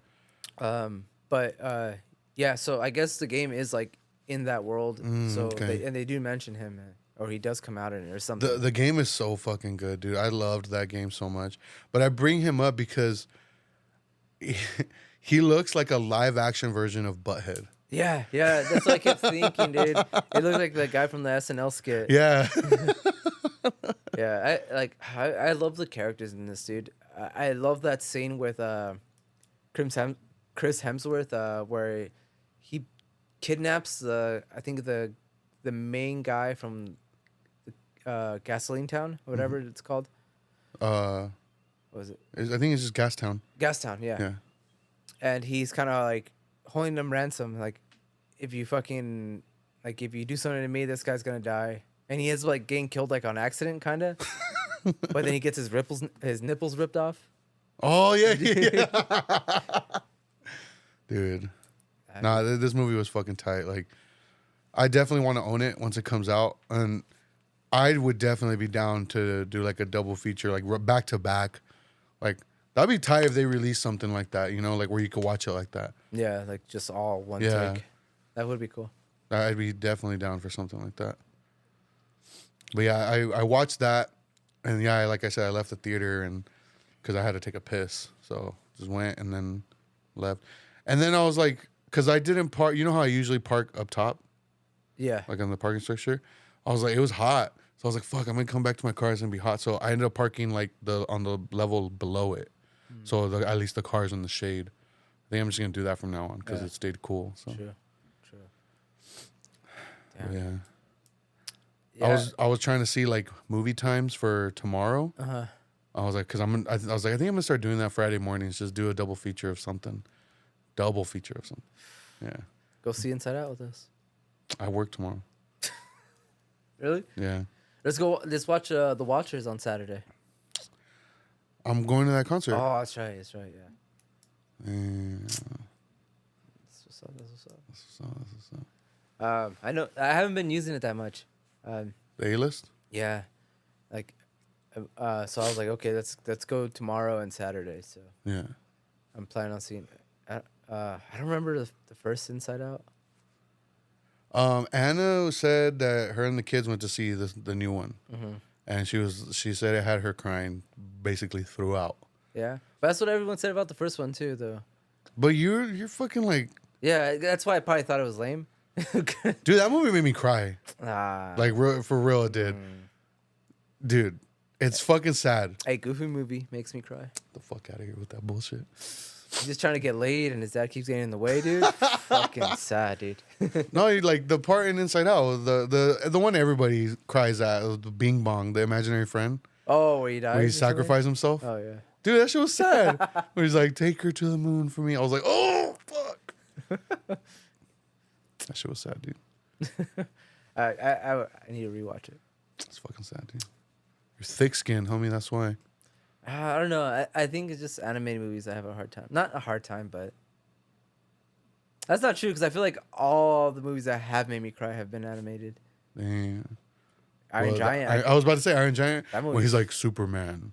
But yeah. So I guess the game is like in that world. So okay. they do mention him, or he does come out in it or something. The game is so fucking good, dude. I loved that game so much. But I bring him up because he looks like a live action version of Butthead. Yeah, that's what I kept thinking, dude. It looks like the guy from the SNL skit. Yeah. Yeah, I love the characters in this, dude. I love that scene with Chris Hemsworth where he kidnaps I think the main guy from Gasoline Town, or whatever it's called. What was it? I think it's just Gastown. Gastown, yeah. Yeah. And he's kind of like holding them ransom, like if you fucking like if you do something to me, this guy's gonna die. And he is like getting killed like on accident, kind of. But then he gets his nipples ripped off. Oh yeah. Dude. Nah, this movie was fucking tight. Like, I definitely want to own it once it comes out, and I would definitely be down to do like a double feature, like back to back. Like that'd be tight if they release something like that, you know, like where you could watch it like that. Yeah, like just all one Yeah. take. That would be cool. I'd be definitely down for something like that. But yeah, I watched that, and yeah, like I said, I left the theater and because I had to take a piss, so just went and then left, and then I was like, because I didn't park. You know how I usually park up top, Yeah. like on the parking structure. I was like, it was hot, so I was like, fuck, I'm gonna come back to my car. It's gonna be hot, so I ended up parking like on the level below it. So at least the car's in the shade. I think I'm just gonna do that from now on because it stayed cool. So True. but Damn. yeah. I was trying to see like movie times for tomorrow. Uh-huh. I was like, I was like, I think I'm gonna start doing that Friday mornings. Just do a double feature of something. Yeah. Go see Inside Out with us. I work tomorrow. Really? Yeah. Let's go. Let's watch The Watchers on Saturday. I'm going to that concert. Oh, that's right. Yeah. Yeah. That's what's up. That's what's up. I know. I haven't been using it that much. The A-list? Yeah. Like, so I was like, okay, let's go tomorrow and Saturday. So Yeah. I'm planning on seeing. I don't remember the first Inside Out. Anna said that her and the kids went to see the new one, and she said it had her crying basically throughout. Yeah, but that's what everyone said about the first one too, though. But you're fucking like, Yeah, that's why I probably thought it was lame. dude, that movie made me cry. Like for real, it did. Dude, it's fucking sad. Hey, Goofy movie makes me cry. The fuck out of here with that bullshit. He's just trying to get laid, and his dad keeps getting in the way, dude. Fucking sad, dude. No, like the part in Inside Out, the one everybody cries at, the Bing Bong, the imaginary friend, Oh, where he dies. where he or something? sacrificed himself. Oh yeah. Dude, that shit was sad. Where he's like, take her to the moon for me. I was like, oh fuck. That shit was sad, dude. I need to rewatch it. It's fucking sad, dude. You're thick skinned, homie. That's why. I don't know. I think it's just animated movies I have a hard time. Not a hard time, but that's not true because I feel like all the movies that have made me cry have been animated. Damn. Iron Giant. I was about to say Iron Giant. That When movie- he's like Superman.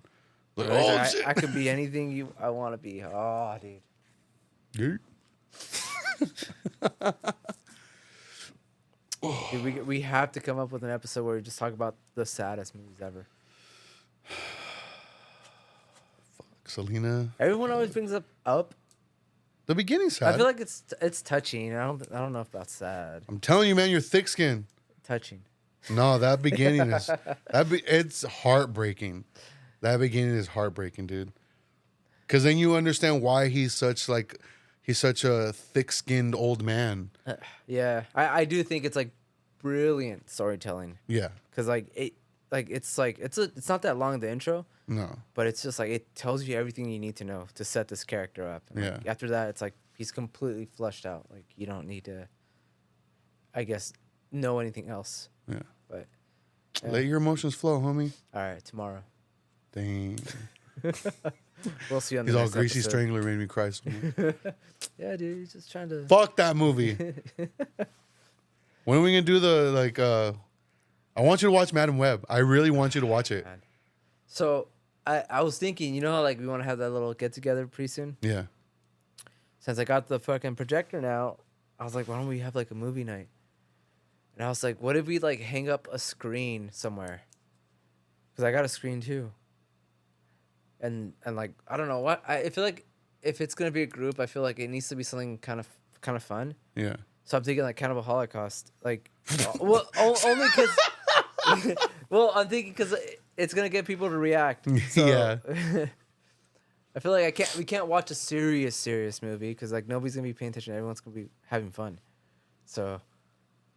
Like, shit. I could be anything I want to be. Oh, dude. Dude, we have to come up with an episode where we just talk about the saddest movies ever. Selena. Everyone always brings up. The beginning's sad. I feel like it's touching. I don't know if that's sad. I'm telling you, man, you're thick skinned. Touching. No, that beginning is it's heartbreaking. That beginning is heartbreaking, dude. Because then you understand why he's such a thick-skinned old man. Yeah, I do think it's like brilliant storytelling. Yeah. Because it's not that long, the intro, No. but it's just like it tells you everything you need to know to set this character up. And like, Yeah. after that, it's like he's completely fleshed out. Like you don't need to, I guess, know anything else. Yeah. But Let your emotions flow, homie. all right, tomorrow Dang. we'll see you on the He's all next greasy episode. strangler made me cry so much. Yeah, dude, he's just trying to. Fuck that movie. When are we gonna do I want you to watch Madam Web. I really want you to watch it. So I was thinking, you know how like we want to have that little get together pretty soon. Yeah. Since I got the fucking projector now, I was like, why don't we have like a movie night? And I was like, what if we like hang up a screen somewhere? Because I got a screen too. And like I don't know what I feel like if it's gonna be a group, I feel like it needs to be something kind of fun. Yeah. So I'm thinking like Cannibal Holocaust, like, well, only because, well, I'm thinking because it's gonna get people to react. So, Yeah. I feel like we can't watch a serious movie because like nobody's gonna be paying attention. Everyone's gonna be having fun. So,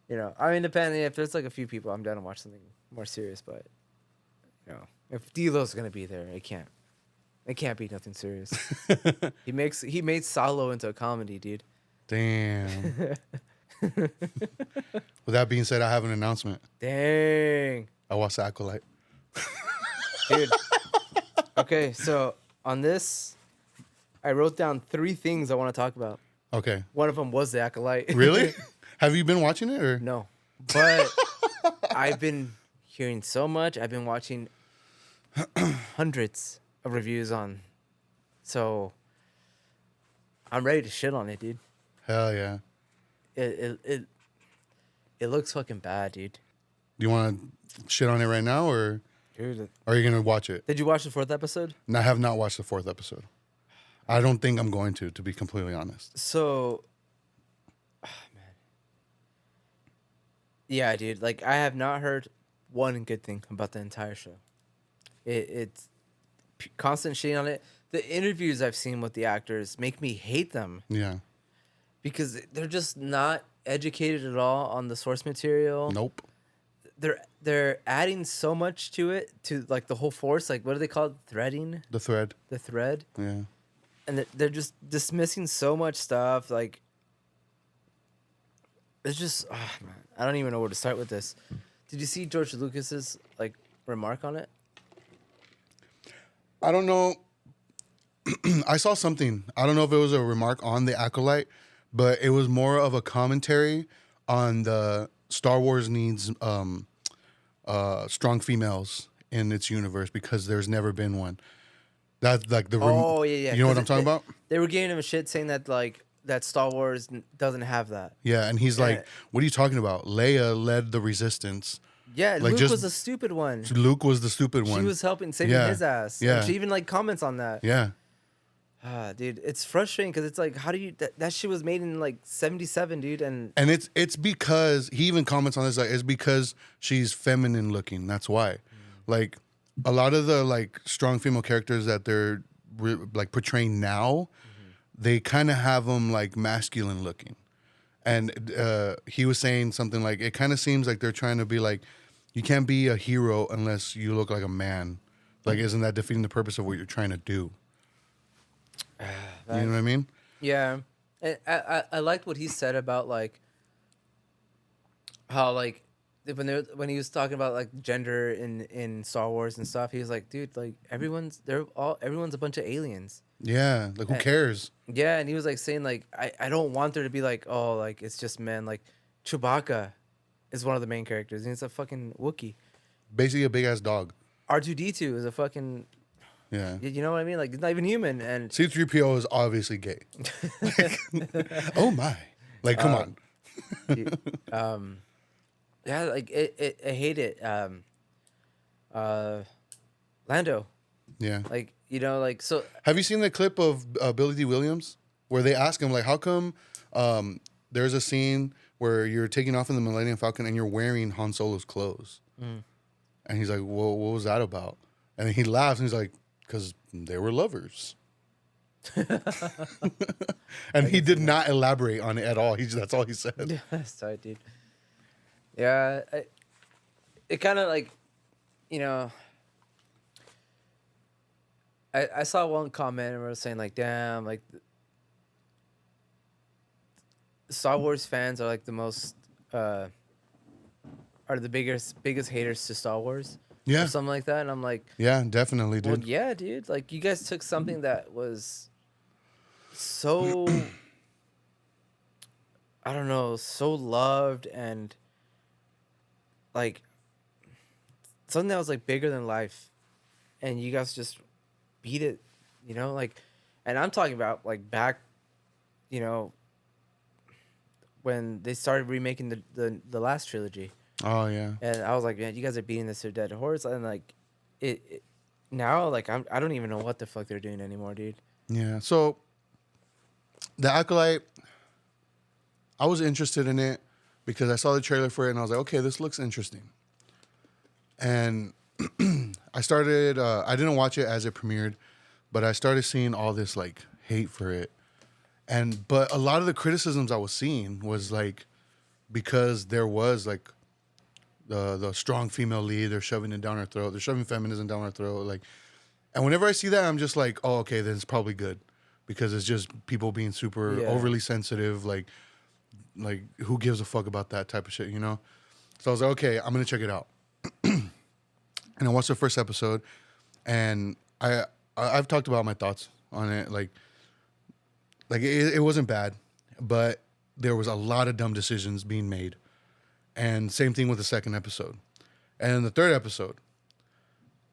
I mean, depending if there's like a few people, I'm down to watch something more serious. But, if D-Lo's gonna be there, it can't be nothing serious. He made Salo into a comedy, dude. Damn. With that being said, I have an announcement. Dang. I watched Acolyte. Dude. Okay, so on this, I wrote down 3 things I want to talk about. Okay. One of them was the Acolyte. Really? Have you been watching it or? No. But I've been hearing so much. I've been watching hundreds of reviews on. So I'm ready to shit on it, dude. Hell yeah. It looks fucking bad, dude. Do you want to shit on it right now or Dude, are you going to watch it? did you watch the 4th episode? And I have not watched the 4th episode. I don't think I'm going to be completely honest. So, man. Yeah, dude. Like, I have not heard one good thing about the entire show. It's constant shitting on it. the interviews I've seen with the actors make me hate them Yeah. because they're just not educated at all on the source material. Nope. They're adding so much to it, to like the whole force. Like, what do they call it? Threading The thread. the thread, Yeah. and they're just dismissing so much stuff. Like, it's just, man, I don't even know where to start with this. Did you see George Lucas's like remark on it? I don't know. I saw something. I don't know if it was a remark on the Acolyte, but it was more of a commentary on the Star Wars needs strong females in its universe because there's never been one. That's like the. Oh yeah. You know what 'Cause I'm talking about? They were giving him a shit saying that like that Star Wars doesn't have that. Yeah, and he's Yeah. like, "What are you talking about? Leia led the Resistance. Yeah, Like, Luke just- was the stupid one. Luke was the stupid one. She was helping saving Yeah. his ass. Yeah. And she even like comments on that. Yeah, Dude, it's frustrating because it's like, how do you that shit was made in like '77, dude, and and it's because he even comments on this. Like, it's because she's feminine looking. That's why. Like, a lot of the like strong female characters that they're like portraying now, they kind of have them like masculine looking. And he was saying something like, it kind of seems like they're trying to be like, you can't be a hero unless you look like a man. Like, isn't that defeating the purpose of what you're trying to do? You know what I mean? yeah, and I liked what he said about like how like when he was talking about like gender in Star Wars and stuff. He was like, dude, like everyone's a bunch of aliens. Yeah. Like, who cares? Yeah, and he was like saying like I don't want there to be like, oh, like it's just men. Like Chewbacca is one of the main characters and he's a fucking Wookiee. Basically, a big ass dog. R2D2 is a fucking, Yeah. you know what I mean? Like he's not even human. And C3PO is obviously gay. Oh my! Like, come on. dude, yeah, like I hate it. Lando, Yeah. like you know, like so. Have you seen the clip of Billy D. Williams where they ask him like, how come there's a scene where you're taking off in the Millennium Falcon and you're wearing Han Solo's clothes? And he's like, well, what was that about? And then he laughs and he's like, because they were lovers. And he did not elaborate on it at all. That's all he said. Sorry, dude. Yeah, it kind of like, you know. I saw one comment and we were saying like, damn, like Star Wars fans are like the most are the biggest haters to Star Wars. Yeah. Or something like that. And I'm like, Yeah, definitely, well, dude. yeah, dude. Like you guys took something that was so I don't know, so loved and like something that was like bigger than life, and you guys just beat it, you know, like, and I'm talking about like back, you know, when they started remaking the last trilogy, Oh, yeah. and I was like, man, you guys are beating this to a dead horse, and like, it now like I don't even know what the fuck they're doing anymore, dude. Yeah. So, the Acolyte, I was interested in it because I saw the trailer for it and I was like, okay, this looks interesting. And I started, I didn't watch it as it premiered, but I started seeing all this like hate for it. But a lot of the criticisms I was seeing was like, because there was like the strong female lead, they're shoving it down our throat, they're shoving feminism down our throat. Like, and whenever I see that, I'm just like, oh, okay, then it's probably good. Because it's just people being super overly sensitive, like who gives a fuck about that type of shit, you know? So I was like, okay, I'm gonna check it out. And I watched the first episode, and I've talked about my thoughts on it. Like it wasn't bad, but there was a lot of dumb decisions being made. And same thing with the second episode. And the third episode,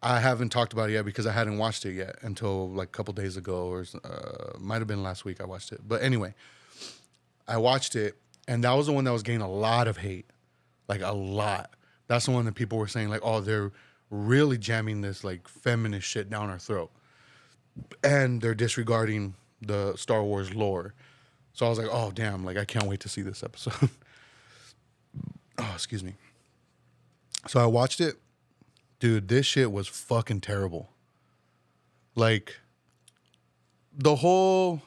I haven't talked about it yet because I hadn't watched it yet until like a couple days ago, or might have been last week I watched it. But anyway, I watched it, and that was the one that was getting a lot of hate, like a lot. That's the one that people were saying like, oh, they're really jamming this like feminist shit down our throat, and they're disregarding the Star Wars lore. So I was like, oh damn, like I can't wait to see this episode. Oh, excuse me. So I watched it. Dude, this shit was fucking terrible. Like, the whole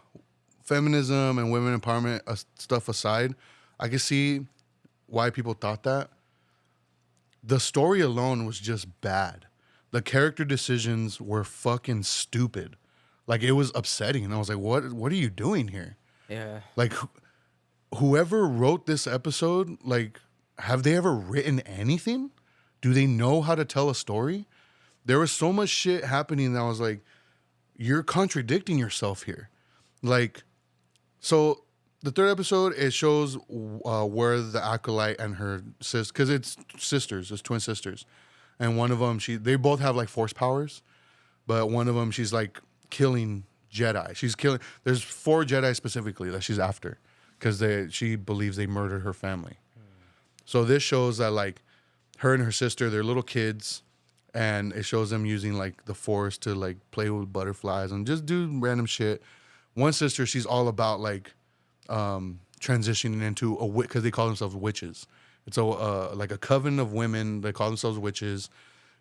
feminism and women empowerment stuff aside, I can see why people thought that. The story alone was just bad. The character decisions were fucking stupid. Like, it was upsetting. And I was like, what are you doing here? Yeah. Like, whoever wrote this episode, like, have they ever written anything? Do they know how to tell a story? There was so much shit happening that I was like, you're contradicting yourself here. Like, so the third episode, it shows where the Acolyte and her sis, because it's sisters, it's twin sisters. And one of them, they both have like force powers, but one of them, she's like killing Jedi. She's killing, there's 4 Jedi specifically that she's after because she believes they murdered her family. So this shows that like her and her sister, they're little kids, and it shows them using like the force to like play with butterflies and just do random shit. One sister, she's all about like transitioning into a witch, because they call themselves witches. It's like a coven of women. They call themselves witches,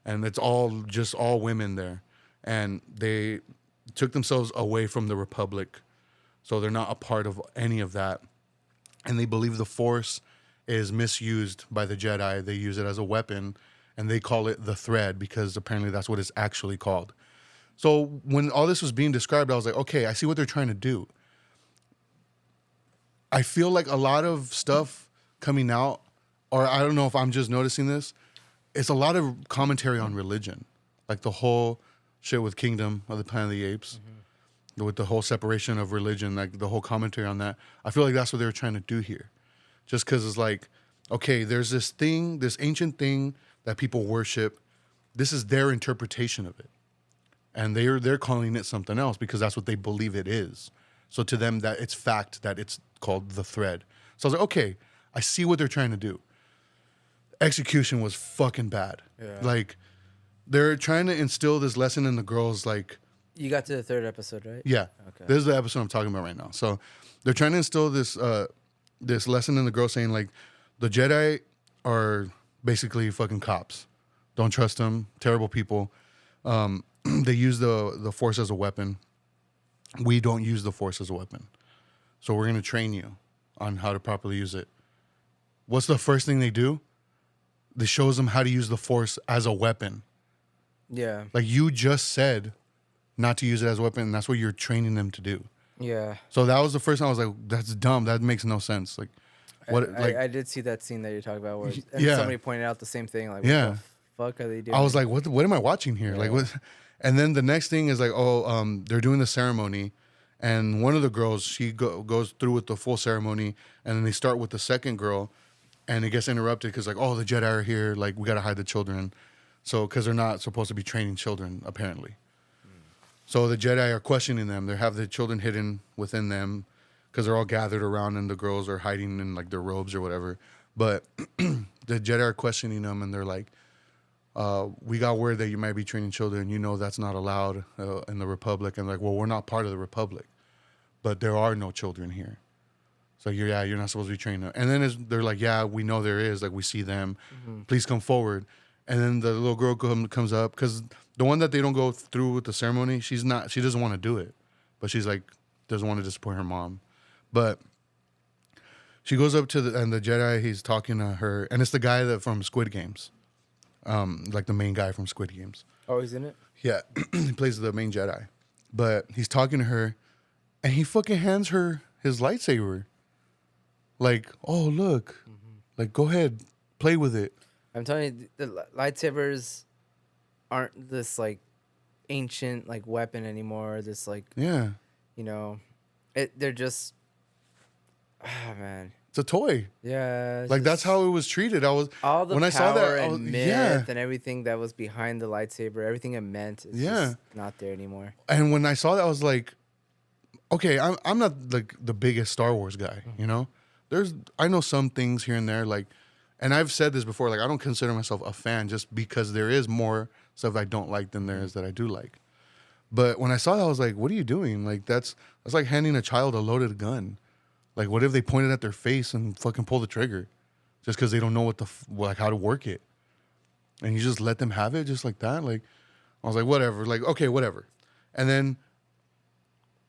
and it's all women there, and they took themselves away from the Republic, so they're not a part of any of that, and they believe the Force is misused by the Jedi. They use it as a weapon, and they call it the thread because apparently that's what it's actually called. So when all this was being described, I was like, okay, I see what they're trying to do. I feel like a lot of stuff coming out, or I don't know if I'm just noticing this, it's a lot of commentary on religion. Like the whole shit with Kingdom of the Planet of the Apes, with the whole separation of religion, like the whole commentary on that. I feel like that's what they were trying to do here. Just because it's like, okay, there's this thing, this ancient thing that people worship. This is their interpretation of it. And they're calling it something else because that's what they believe it is. So to them, that it's fact that it's called the thread. So I was like, okay, I see what they're trying to do. Execution was fucking bad. Yeah. Like, they're trying to instill this lesson in the girls, like... You got to the third episode, right? Yeah. Okay. This is the episode I'm talking about right now. So they're trying to instill this this lesson in the girls, saying, like, the Jedi are basically fucking cops. Don't trust them. Terrible people. They use the Force as a weapon. We don't use the Force as a weapon. So we're going to train you on how to properly use it. What's the first thing they do? They shows them how to use the Force as a weapon. Yeah. Like, you just said not to use it as a weapon, and that's what you're training them to do. Yeah. So that was the first time I was like, that's dumb. That makes no sense. Like, what? I did see that scene that you're talking about where somebody pointed out the same thing. Like, what the fuck are they doing? I was like, what am I watching here? Yeah. Like, what? And then the next thing is like, they're doing the ceremony, and one of the girls, she goes through with the full ceremony, and then they start with the second girl, and it gets interrupted because like, oh, the Jedi are here, like we gotta hide the children, so because they're not supposed to be training children apparently. So the Jedi are questioning them. They have the children hidden within them because they're all gathered around, and the girls are hiding in like their robes or whatever. But the Jedi are questioning them, and they're like, we got word that you might be training children. You know that's not allowed in the Republic. And like, well, we're not part of the Republic, but there are no children here. So you're not supposed to be training them. And then they're like, yeah, we know there is. Like, we see them. Mm-hmm. Please come forward. And then the little girl comes up because the one that they don't go through with the ceremony, she doesn't want to do it, but she's like, doesn't want to disappoint her mom. But she goes up to and the Jedi, he's talking to her, and it's the guy from Squid Games. Like the main guy from Squid Games. Oh, he's in it? Yeah. He plays the main Jedi. But he's talking to her, and he fucking hands her his lightsaber. Like, oh, look. Mm-hmm. Like, go ahead. Play with it. I'm telling you, the lightsabers aren't this, like, ancient, like, weapon anymore. This, like... Yeah. You know... They're just... Ah, man. It's a toy. Yeah. Like, that's how it was treated. All the when power I saw that, and myth and everything that was behind the lightsaber, everything it meant is just not there anymore. And when I saw that, I was like, okay, I'm not like the biggest Star Wars guy, you know? I know some things here and there, like, and I've said this before, like, I don't consider myself a fan just because there is more stuff I don't like than there is that I do like. But when I saw that, I was like, what are you doing? Like, that's like handing a child a loaded gun. Like, what if they pointed at their face and fucking pull the trigger just because they don't know how to work it? And you just let them have it just like that? Like, I was like, whatever. Like, okay, whatever. And then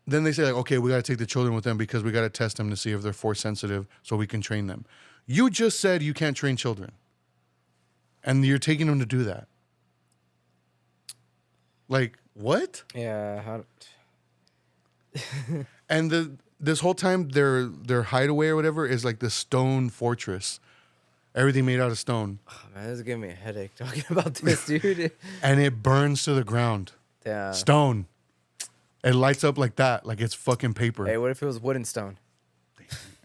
then they say like, okay, we got to take the children with them because we got to test them to see if they're force sensitive so we can train them. You just said you can't train children, and you're taking them to do that. Like what? Yeah. And this whole time their hideaway or whatever is like this stone fortress, everything made out of stone, Oh, man, this is giving me a headache talking about this, dude. and it burns to the ground. Yeah. Stone. It lights up like that, like it's fucking paper. Hey, what if it was wood and stone?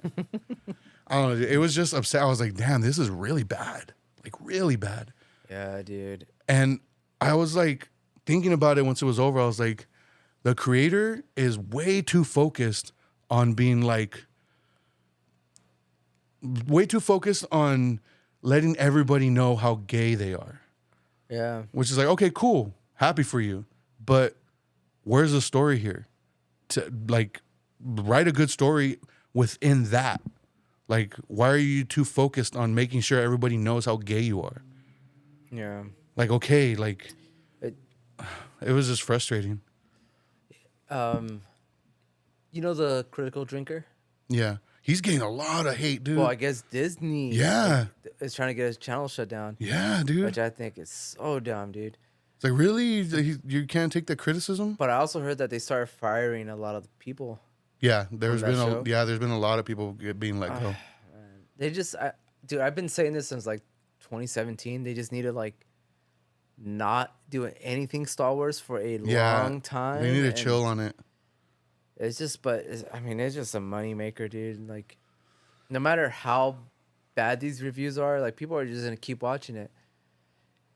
I don't know. It was just upset. I was like, damn, this is really bad. Like really bad. Yeah, dude. And I was like thinking about it once it was over. I was like, the creator is way too focused on being like, way too focused on letting everybody know how gay they are. Yeah. Which is like, okay, cool. Happy for you. But where's the story here? To like write a good story within that. Like, why are you too focused on making sure everybody knows how gay you are? Yeah. Like, okay, like It, it was just frustrating. you know the critical drinker? Yeah. He's getting a lot of hate, dude. Well, I guess Disney Yeah. is trying to get his channel shut down. Yeah, dude. Which I think is so dumb, dude. It's like, really? You can't take the criticism? But I also heard that they started firing a lot of the people. Yeah, there's From been that show? there's been a lot of people being let go. They just, dude, I've been saying this since like 2017. They just need to like not do anything Star Wars for a long time. They need to and chill on it. It's just, I mean, it's just a moneymaker, dude. Like, no matter how bad these reviews are, like people are just gonna keep watching it.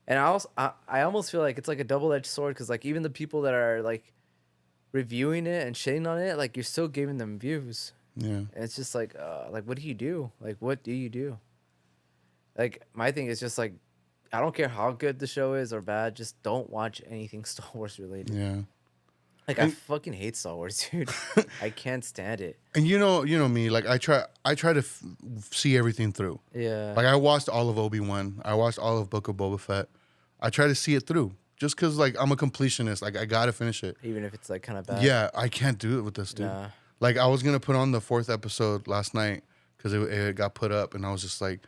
And I almost feel like it's like a double-edged sword because like even the people that are like reviewing it and shitting on it, like you're still giving them views. Yeah. And it's just like what do you do? Like, what do you do? Like, my thing is just like, I don't care how good the show is or bad, just don't watch anything Star Wars related. Yeah. Like, I fucking hate Star Wars, dude. I can't stand it. And you know me, like I try to see everything through. Yeah. Like I watched all of Obi-Wan. I watched all of Book of Boba Fett. I try to see it through just because like I'm a completionist. Like I got to finish it. Even if it's like kind of bad. Yeah, I can't do it with this, dude. Nah. Like I was going to put on the 4th episode last night because it got put up and I was just like,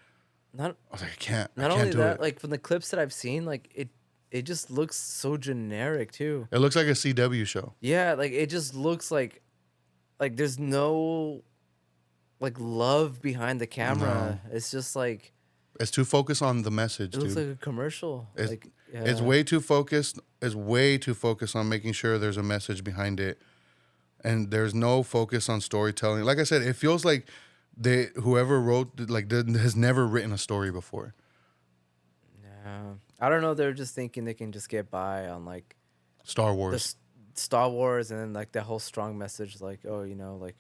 I was like, I can't only do that, it. like from the clips that I've seen, like it just looks so generic too. It looks like a CW show. Yeah, like it just looks like there's no like love behind the camera. No. It's just like it's too focused on the message. It looks like a commercial. It's way too focused. It's way too focused on making sure there's a message behind it, and there's no focus on storytelling. Like I said, it feels like whoever wrote has never written a story before. Yeah. I don't know. They're just thinking they can just get by on like Star Wars, Star Wars, and then like that whole strong message, like like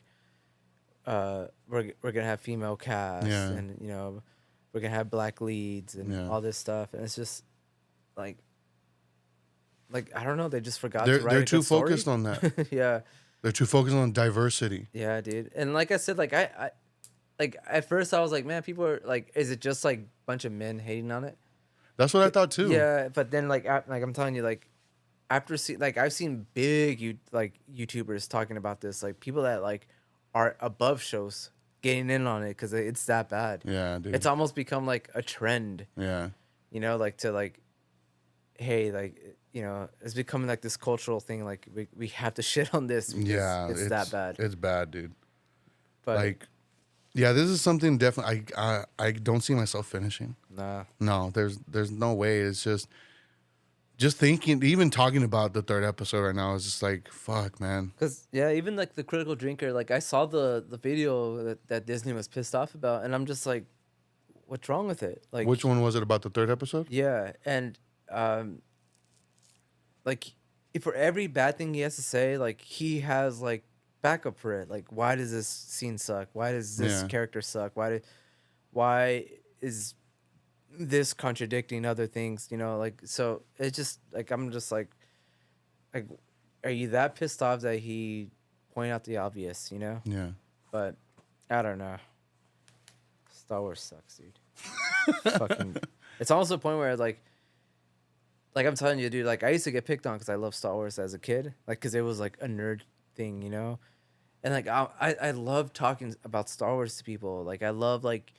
we're gonna have female cast, and we're gonna have black leads and all this stuff, and it's just like I don't know. They just forgot. They're too focused on that. Yeah, they're too focused on diversity. Yeah, dude. And like I said, like I like at first I was like, man, people are like, is it just like a bunch of men hating on it? That's what I thought too. Yeah, but then like I'm telling you, like after I've seen big YouTubers talking about this, like people that like are above shows getting in on it because it's that bad. Yeah, dude. It's almost become like a trend. Yeah. Like to like, hey, like it's becoming like this cultural thing. Like we have to shit on this. Because it's that bad. It's bad, dude. But like, yeah, this is something definitely I don't see myself finishing. Nah. No, there's no way. It's just thinking, even talking about the 3rd episode right now is just like, fuck, man. Because even like the critical drinker, like I saw the video that Disney was pissed off about, and I'm just like, what's wrong with it? Like, which one was it about the 3rd episode? Yeah, and like if for every bad thing he has to say, like he has like backup for it. Like, why does this scene suck? Why does this character suck? Why is this contradicting other things? Like, so it's just like I'm just like are you that pissed off that he point out the obvious? Yeah. But I don't know. Star Wars sucks, dude. Fucking. It's almost a point where like I'm telling you, dude. Like I used to get picked on because I loved Star Wars as a kid, like because it was like a nerd thing, you know. And like I love talking about Star Wars to people. Like I love like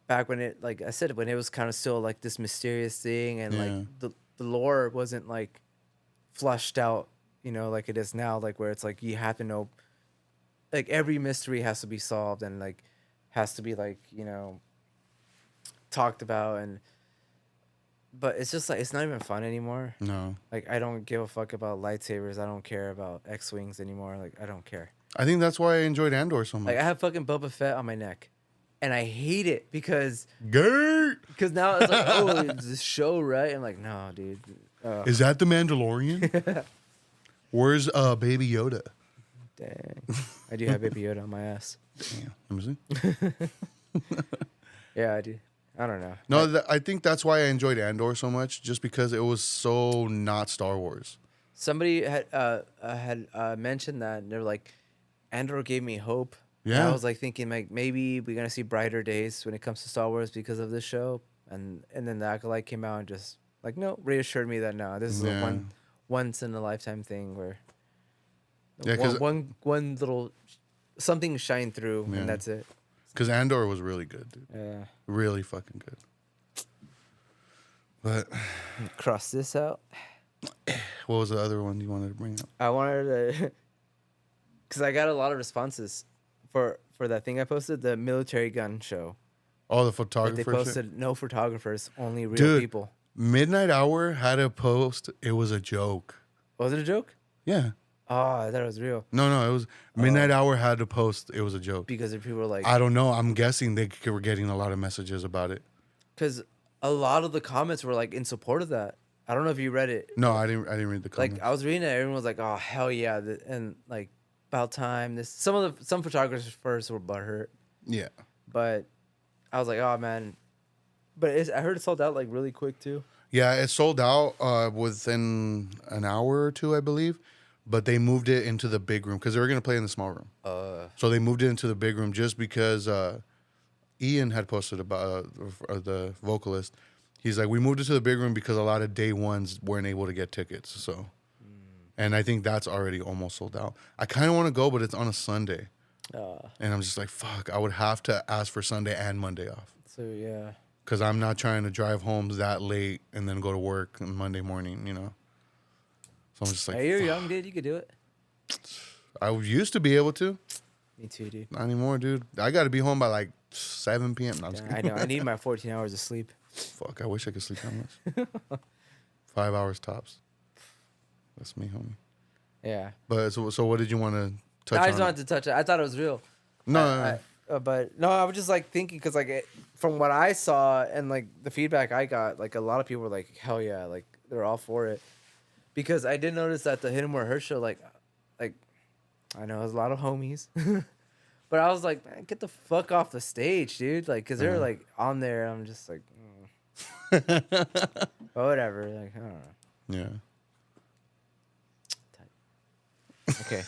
back when it, like I said, when it was kind of still like this mysterious thing, and like Yeah. the lore wasn't like flushed out, you know, like it is now, like where it's like you have to know, like every mystery has to be solved and like has to be like, you know, talked about. And but it's just like it's not even fun anymore. No. Like I don't give a fuck about lightsabers. I don't care about X-wings anymore. Like I don't care. I think that's why I enjoyed Andor so much. Like I have fucking Boba Fett on my neck, and I hate it because Gert! now it's like, oh, it's this show, right? I'm like, no, dude. Is that the Mandalorian? Where's Baby Yoda? Dang, I do have Baby Yoda on my ass. Damn. Let me see. Yeah, I do. I don't know. No, I think that's why I enjoyed Andor so much, just because it was so not Star Wars. Somebody had mentioned that, and they're like, Andor gave me hope. And Yeah. I was like thinking like maybe we're gonna see brighter days when it comes to Star Wars because of this show, and then the Acolyte came out and just like reassured me that no, this is Yeah. a once in a lifetime thing where Yeah, 'cause- one little something shine through, Yeah. and that's it. Because Andor was really good, dude. Yeah. Really fucking good. But Cross this out. what was the other one you wanted to bring up? I wanted to, because I got a lot of responses for that thing I posted, the military gun show. Oh, the Like photographer they shit? posted no photographers, only real Dude. people. Midnight Hour had a post. It was a joke. Was it a joke? Yeah. Oh, I thought it was real No, it was Midnight Hour had a post. It was a joke. because if people were like, I don't know. I'm guessing they were getting a lot of messages about it. because a lot of the comments were like in support of that. I don't know if you read it. No, I didn't read the comments. Like I was reading it, everyone was like, "Oh hell yeah!" And like about time. Some photographers were butthurt, Yeah. but I was like, "Oh man!" But I heard it sold out like really quick too. Yeah, it sold out within an hour or two, I believe. But they moved it into the big room because they were going to play in the small room. So they moved it into the big room just because Ian had posted about the vocalist. He's like, we moved it to the big room because a lot of day ones weren't able to get tickets. So, and I think that's already almost sold out. I kind of want to go, but it's on a Sunday. And I'm just like, fuck, I would have to ask for Sunday and Monday off. So yeah. Because I'm not trying to drive home that late and then go to work on Monday morning, you know? So I'm just like, Hey, you're fuck. young, dude. You could do it. I used to be able to. Me too, dude. Not anymore, dude. I got to be home by like 7 p.m. No, I'm just Yeah, I kidding. know. I need my 14 hours of sleep. Fuck, I wish I could sleep that much. 5 hours tops. That's me, homie. Yeah. But so what did you want to touch I just on? wanted to touch it. I thought it was real. No, But no, I was just like thinking because like from what I saw and like the feedback I got, like a lot of people were like, "Hell yeah!" Like they're all for it. Because I did notice that the Hidden More Hurt show, like I know there's a lot of homies, but I was like, man, get the fuck off the stage, dude. Like, cause they're like on there. I'm just like, but whatever. Like, I don't know. yeah. Okay.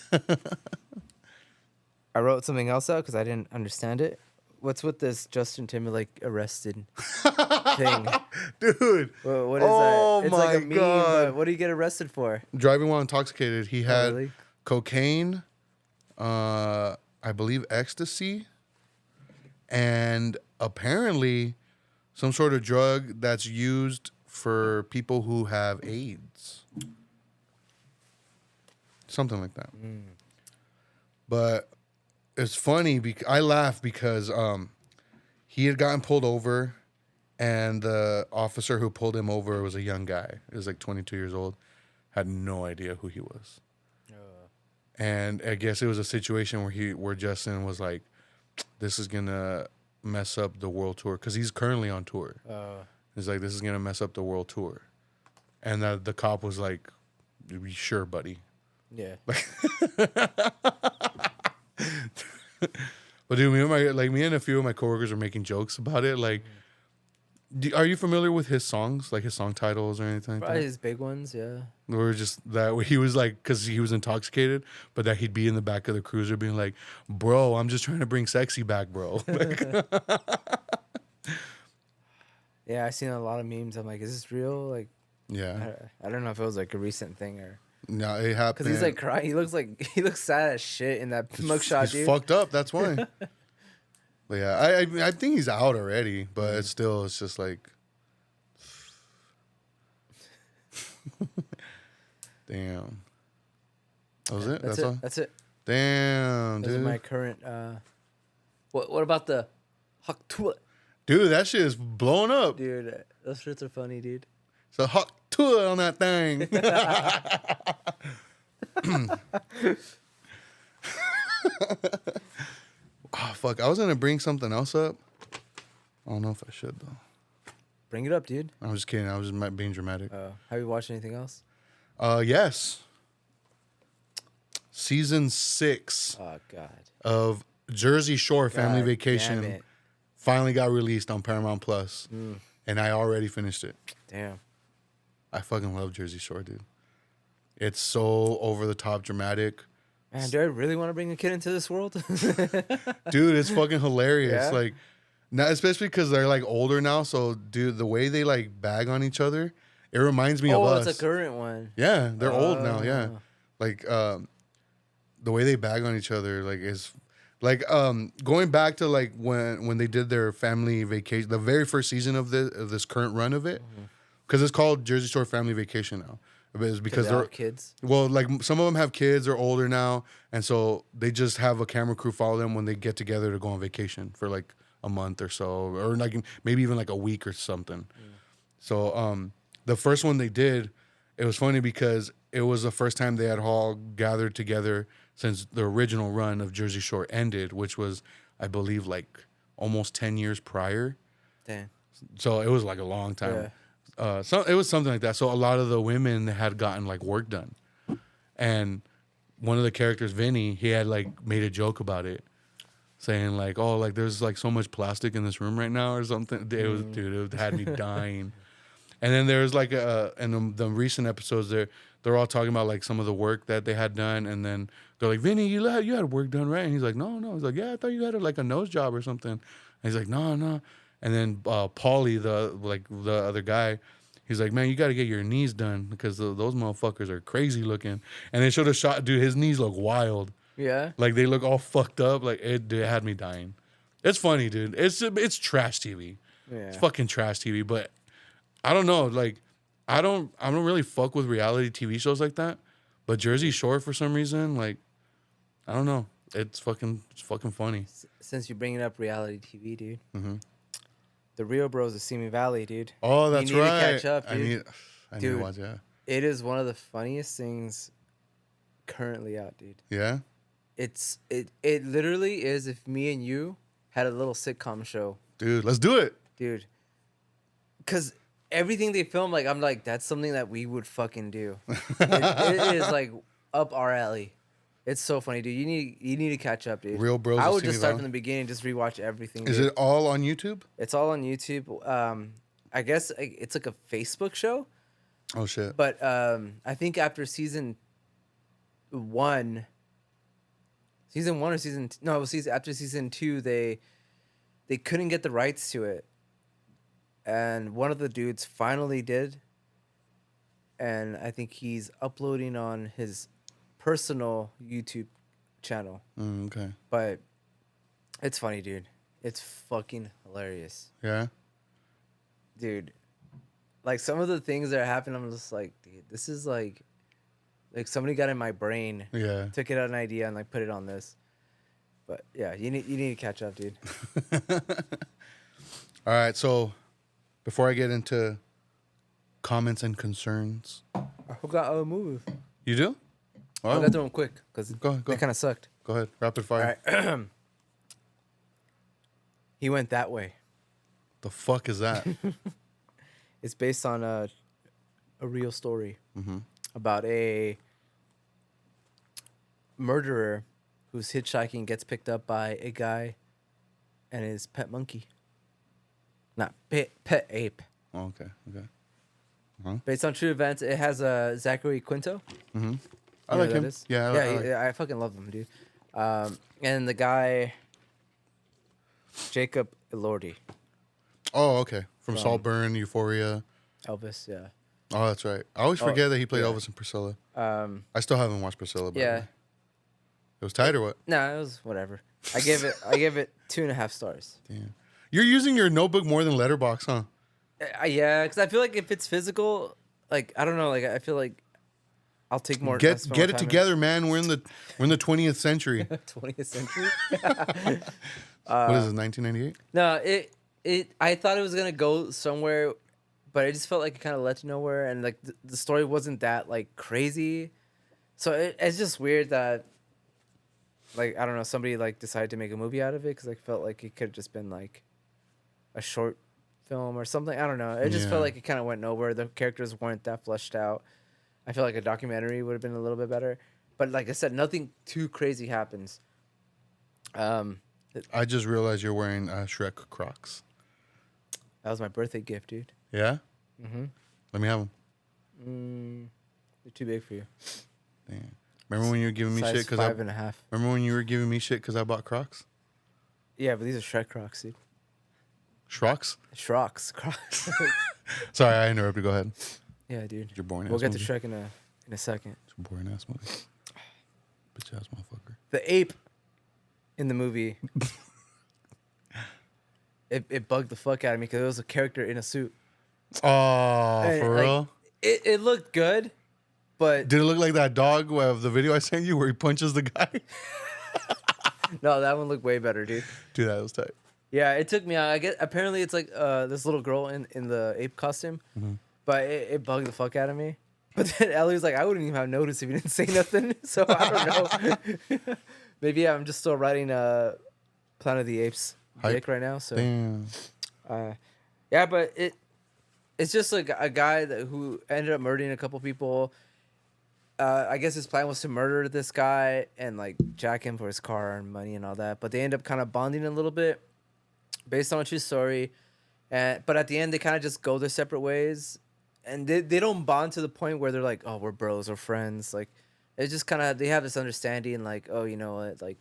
I wrote something else out because I didn't understand it. What's with this Justin Timberlake arrested thing? Dude. What is Oh that? It's my like a meme, God. but what do you get arrested for? Driving while intoxicated. He had really? cocaine, I believe ecstasy, and apparently some sort of drug that's used for people who have AIDS. Something like that. But it's funny because I laugh because he had gotten pulled over, and the officer who pulled him over was a young guy. He was like 22 years old. Had no idea who he was. And I guess it was a situation where Justin was like, "This is gonna mess up the world tour," because he's currently on tour. He's like, "This is gonna mess up the world tour," and the cop was like, "Sure, buddy." Yeah. But dude, me and a few of my coworkers were making jokes about it. Like, are you familiar with his songs, like his song titles or anything? Like Probably that? his big ones, yeah. Or just that he was like, because he was intoxicated, but that he'd be in the back of the cruiser being like, "Bro, I'm just trying to bring sexy back, bro." Like, Yeah, I seen a lot of memes. I'm like, is this real? Like, yeah. I don't know if it was like a recent thing or. No, it happened. Because he's like crying. He looks sad as shit in that mugshot, He's dude. fucked up. That's why. But yeah, I think he's out already. But it's just like, damn. That was it. That's all. That's it. Damn, Those dude. are my current. What about the Haktua? Dude, that shit is blowing up. Dude, those shits are funny, dude. So hot tour on that thing. Oh fuck! I was gonna bring something else up. I don't know if I should though. Bring it up, dude. I was just kidding. I was just being dramatic. Have you watched anything else? Yes. Season 6 Oh God. of Jersey Shore Family God Vacation damn it. finally got released on Paramount Plus, and I already finished it. Damn. I fucking love Jersey Shore, dude. It's so over the top dramatic. Man, do I really want to bring a kid into this world? Dude, it's fucking hilarious. Yeah? Like, now, especially because they're like older now. So, dude, the way they like bag on each other, it reminds me of us. Oh, it's a current one. Yeah, they're old now. Yeah, Oh. like the way they bag on each other, like is like going back to like when they did their family vacation, the very first season of this current run of it, because it's called Jersey Shore Family Vacation now. It's because They all they're have kids. well, like some of them have kids, they're older now, and so they just have a camera crew follow them when they get together to go on vacation for like a month or so, or like maybe even like a week or something. So the first one they did, it was funny because it was the first time they had all gathered together since the original run of Jersey Shore ended, which was, I believe, like almost 10 years prior. Damn. So it was like a long time. So it was something like that. So a lot of the women had gotten like work done, and one of the characters, Vinny, he had like made a joke about it, saying like, "Oh, like there's like so much plastic in this room right now" or something. It was, dude, it had me dying. And then there's like in the recent episodes, they're all talking about like some of the work that they had done, and then they're like, "Vinny, you had work done, right?" And he's like, "No." He's like, "Yeah, I thought you had like a nose job or something." And he's like, "No." And then Paulie, the other guy, he's like, "Man, you got to get your knees done because those motherfuckers are crazy looking." And they showed a shot, dude. His knees look wild. Yeah. Like they look all fucked up. Like it had me dying. It's funny, dude. It's trash TV. Yeah. It's fucking trash TV. But I don't know. Like I don't really fuck with reality TV shows like that. But Jersey Shore, for some reason, like I don't know. It's fucking funny. Since you're bringing up reality TV, dude. Mm-hmm. The Real Bros of Simi Valley, dude. Oh, that's you need right. to catch up, dude. I need Dude. to watch. Yeah. It is one of the funniest things currently out, dude. Yeah. It literally is if me and you had a little sitcom show, Dude, let's do it. dude. Because everything they film, like I'm like, that's something that we would fucking do. It is like up our alley. It's so funny, dude. You need to catch up, dude. Real Bros I of would Simi just start Valley? from the beginning, just rewatch everything. Is dude. it all on YouTube? It's all on YouTube. I guess it's like a Facebook show, Oh shit. but I think after season one or season no, it was after season 2, they couldn't get the rights to it, and one of the dudes finally did, and I think he's uploading on his personal YouTube channel. Okay. But it's funny, dude. It's fucking hilarious. Yeah. Dude, like some of the things that happen, I'm just like, dude, this is like somebody got in my brain, Yeah. took it out an idea and like put it on this. But yeah, you need to catch up, dude. All right. So before I get into comments and concerns, I forgot a move. you do? I got through them quick because Go. they kind of sucked. Go ahead. Rapid fire. All right. He went that way. The fuck is that? It's based on a real story Mm-hmm. about a murderer who's hitchhiking, gets picked up by a guy and his pet monkey. Not pet ape. Oh, okay. Based on true events. It has Zachary Quinto. Mm-hmm. I You know like who him. that is? Yeah. I fucking love him, dude. And the guy, Jacob Elordi, Oh, okay. From Saltburn, Euphoria. Elvis, yeah. Oh, that's right. I always Oh, forget that he played yeah. Elvis and Priscilla. Um, I still haven't watched Priscilla, by the yeah. way. It was tight or what? No, it was whatever. I gave it 2.5 stars. Damn. You're using your notebook more than Letterbox, huh? Yeah, because I feel like if it's physical, like I don't know, like I feel like I'll take more. I'll Get spend more it time together, man. We're in the 20th century. 20th century. What is it, 1998? No, I thought it was gonna go somewhere, but it just felt like it kind of led to nowhere, and like the story wasn't that like crazy. So it's just weird that, like I don't know, somebody like decided to make a movie out of it because I felt like it could have just been like a short film or something. I don't know. It just felt Yeah. like it kind of went nowhere. The characters weren't that fleshed out. I feel like a documentary would have been a little bit better. But like I said, nothing too crazy happens. Um, I just realized you're wearing Shrek Crocs. that was my birthday gift, dude. Yeah? Mm-hmm. Let me have them. They're too big for you. Damn. Remember when you were giving me Size shit? 5.5. Remember when you were giving me shit because I bought Crocs? Yeah, but these are Shrek Crocs, dude. Shrocs? Shrocs Crocs. Sorry, I interrupted. Go ahead. Yeah, dude. Your boring ass We'll get to movie. Shrek in a second. It's a boring ass movie. Bitch ass motherfucker. The ape in the movie. It bugged the fuck out of me because it was a character in a suit. Oh, And, for like, real? It looked good, but Did it look like that dog of the video I sent you where he punches the guy? no, that one looked way better, dude. Dude, that was tight. Yeah, it took me out. I get apparently it's like this little girl in the ape costume, but it bugged the fuck out of me. But then Ellie was like, I wouldn't even have noticed if you didn't say nothing. So I don't know. Maybe I'm just still writing Planet of the Apes Hype. dick right now. So Damn. yeah, but it's just like a guy who ended up murdering a couple people. I guess his plan was to murder this guy and like jack him for his car and money and all that. But they end up kind of bonding a little bit based on a true story. But at the end, they kind of just go their separate ways. And they don't bond to the point where they're like, oh, we're bros or friends. Like, it's just kind of, they have this understanding like, oh, you know what, like,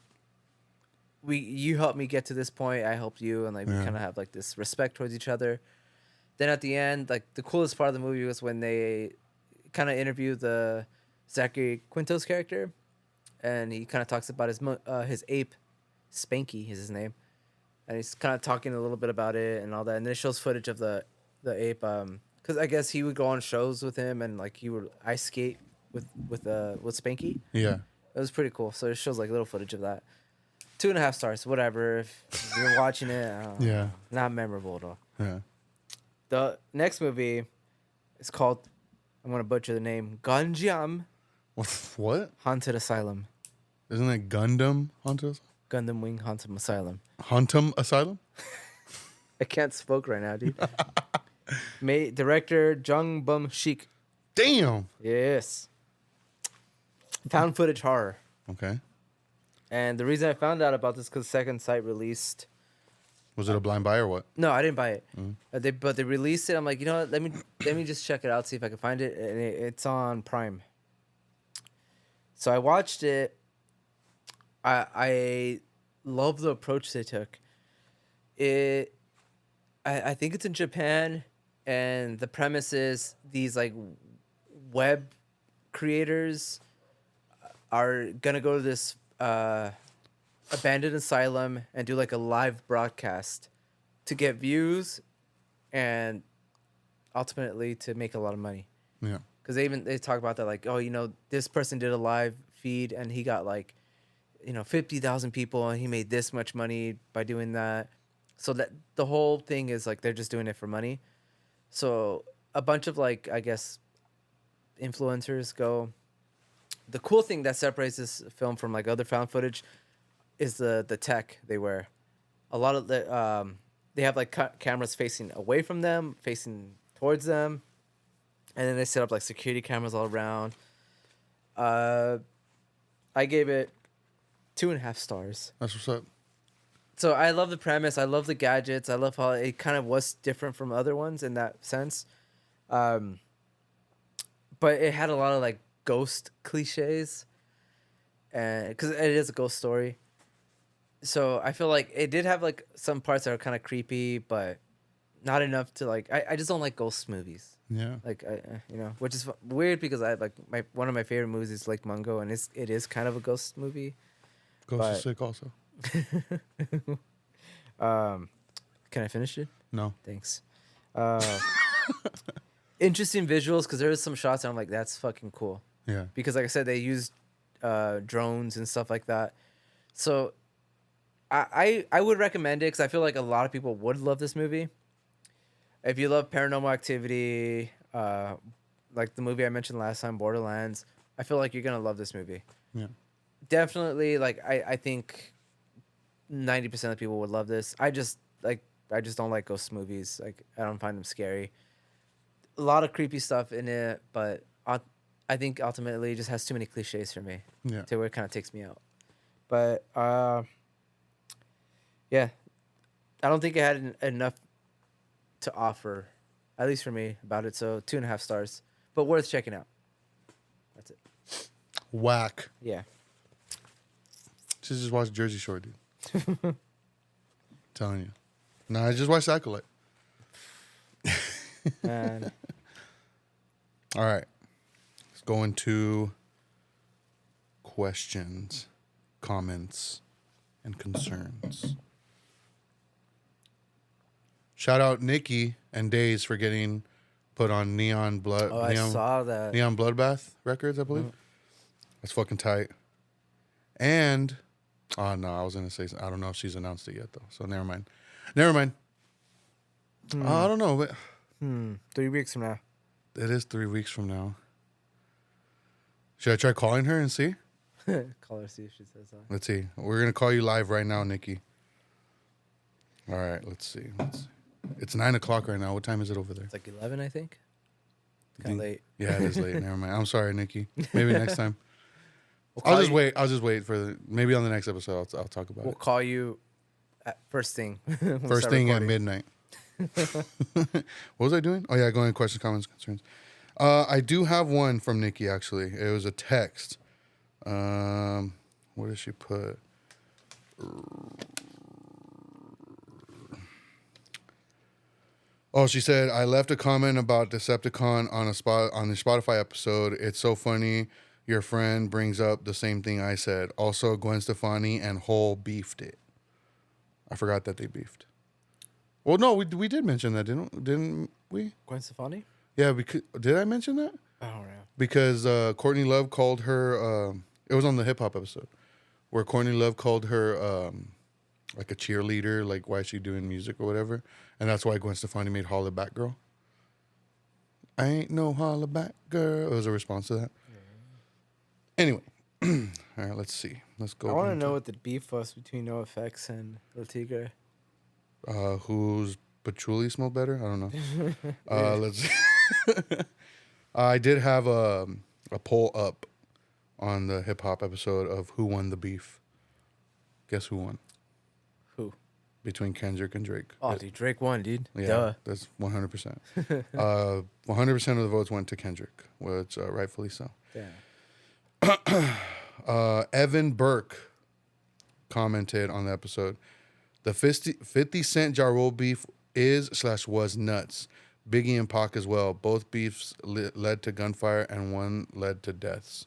you helped me get to this point, I helped you. And like, we kind of have like this respect towards each other. Then at the end, like, the coolest part of the movie was when they kind of interview the Zachary Quinto's character. And he kind of talks about his ape, Spanky is his name. And he's kind of talking a little bit about it and all that. And then it shows footage of the ape, because I guess he would go on shows with him and like he would ice skate with Spanky. Yeah. It was pretty cool. So it shows like little footage of that. 2.5 stars, whatever. If you're watching it, Yeah. not memorable at all. Yeah. The next movie is called, I'm gonna butcher the name, Ganjam What? Haunted Asylum. Isn't it Gundam Hunters? Gundam Wing Haunted Asylum. Huntum Asylum? I can't spoke right now, dude. Director Jung Bum Shik. Damn. Yes. Found footage horror. Okay. And the reason I found out about this because Second Sight released. Was it a blind buy or what? No, I didn't buy it. But they released it. I'm like, you know what? Let me just check it out, see if I can find it. And it's on Prime. So I watched it. I love the approach they took. I think it's in Japan, and the premise is these like web creators are gonna go to this abandoned asylum and do like a live broadcast to get views and ultimately to make a lot of money. Yeah. Because they talk about that, like, oh, you know, this person did a live feed and he got like, you know, 50,000 people and he made this much money by doing that. So that the whole thing is like they're just doing it for money. So a bunch of like, I guess, influencers go. The cool thing that separates this film from like other found footage is the tech they wear. A lot of they have like cameras facing away from them, facing towards them, and then they set up like security cameras all around. I gave it 2.5 stars. That's what's up. So I love the premise. I love the gadgets. I love how it kind of was different from other ones in that sense. But it had a lot of like ghost cliches, and because it is a ghost story. So I feel like it did have like some parts that are kind of creepy, but not enough to like. I just don't like ghost movies. Yeah. Like which is weird because I like one of my favorite movies is Lake Mungo, and it is kind of a ghost movie. Ghost is But sick also. can I finish it? No. Thanks. Interesting visuals because there is some shots and I'm like, that's fucking cool. Yeah. Because like I said, they used drones and stuff like that. So I would recommend it because I feel like a lot of people would love this movie. If you love Paranormal Activity, like the movie I mentioned last time, Borderlands, I feel like you're gonna love this movie. Yeah. Definitely, like I think 90% of people would love this. I just don't like ghost movies. Like I don't find them scary. A lot of creepy stuff in it, but I think ultimately it just has too many cliches for me. Yeah. To where it kind of takes me out. But yeah, I don't think it had enough to offer, at least for me, about it. So 2.5 stars, but worth checking out. That's it. Whack. Yeah. Should just watch Jersey Shore, dude. Telling you. No, I just watched Acolyte. Man. All right. Let's go into questions, comments, and concerns. Shout out Nikki and Days for getting put on Neon Blood. Oh, I saw that. Neon Bloodbath Records, I believe. That's fucking tight. And oh no, I was gonna say I don't know if she's announced it yet though. So never mind. I don't know. But 3 weeks from now. it is 3 weeks from now. Should I try calling her and see? Call her, see if she says that. Let's see. We're gonna call you live right now, Nikki. All right. Let's see. It's 9 o'clock right now. What time is it over there? It's like 11, I think. Kind of late. Yeah, it is late. Never mind. I'm sorry, Nikki. Maybe next time. We'll I'll just wait. I'll just wait for maybe on the next episode. I'll talk about We'll it. call you at first thing. We'll First start thing recording. at midnight. What was I doing? Oh yeah, going questions, comments, concerns. I do have one from Nikki actually. It was a text. What did she put? Oh, she said I left a comment about Decepticon on the Spotify episode. It's so funny. Your friend brings up the same thing I said. Also, Gwen Stefani and Hole beefed it. I forgot that they beefed. Well, no, we did mention that, didn't we? Gwen Stefani? Yeah, did I mention that? I don't know. Because Courtney Love called her. It was on the hip hop episode where Courtney Love called her like a cheerleader, like why is she doing music or whatever, and that's why Gwen Stefani made "Holla Back Girl." I ain't no holla back girl. It was a response to that. Anyway, all right, let's see. Let's go. I want to know what the beef was between NoFX and Lil Tigre. Whose patchouli smelled better? I don't know. Let's. I did have a poll up on the hip hop episode of who won the beef. Guess who won? Who? Between Kendrick and Drake. Oh, dude, Drake won, dude. Yeah, Duh. that's 100%. 100% of the votes went to Kendrick, which rightfully so. Yeah. Evan Burke commented on the episode. The 50 Cent Ja Rule beef is/was nuts. Biggie and Pac as well. Both beefs led to gunfire and one led to deaths.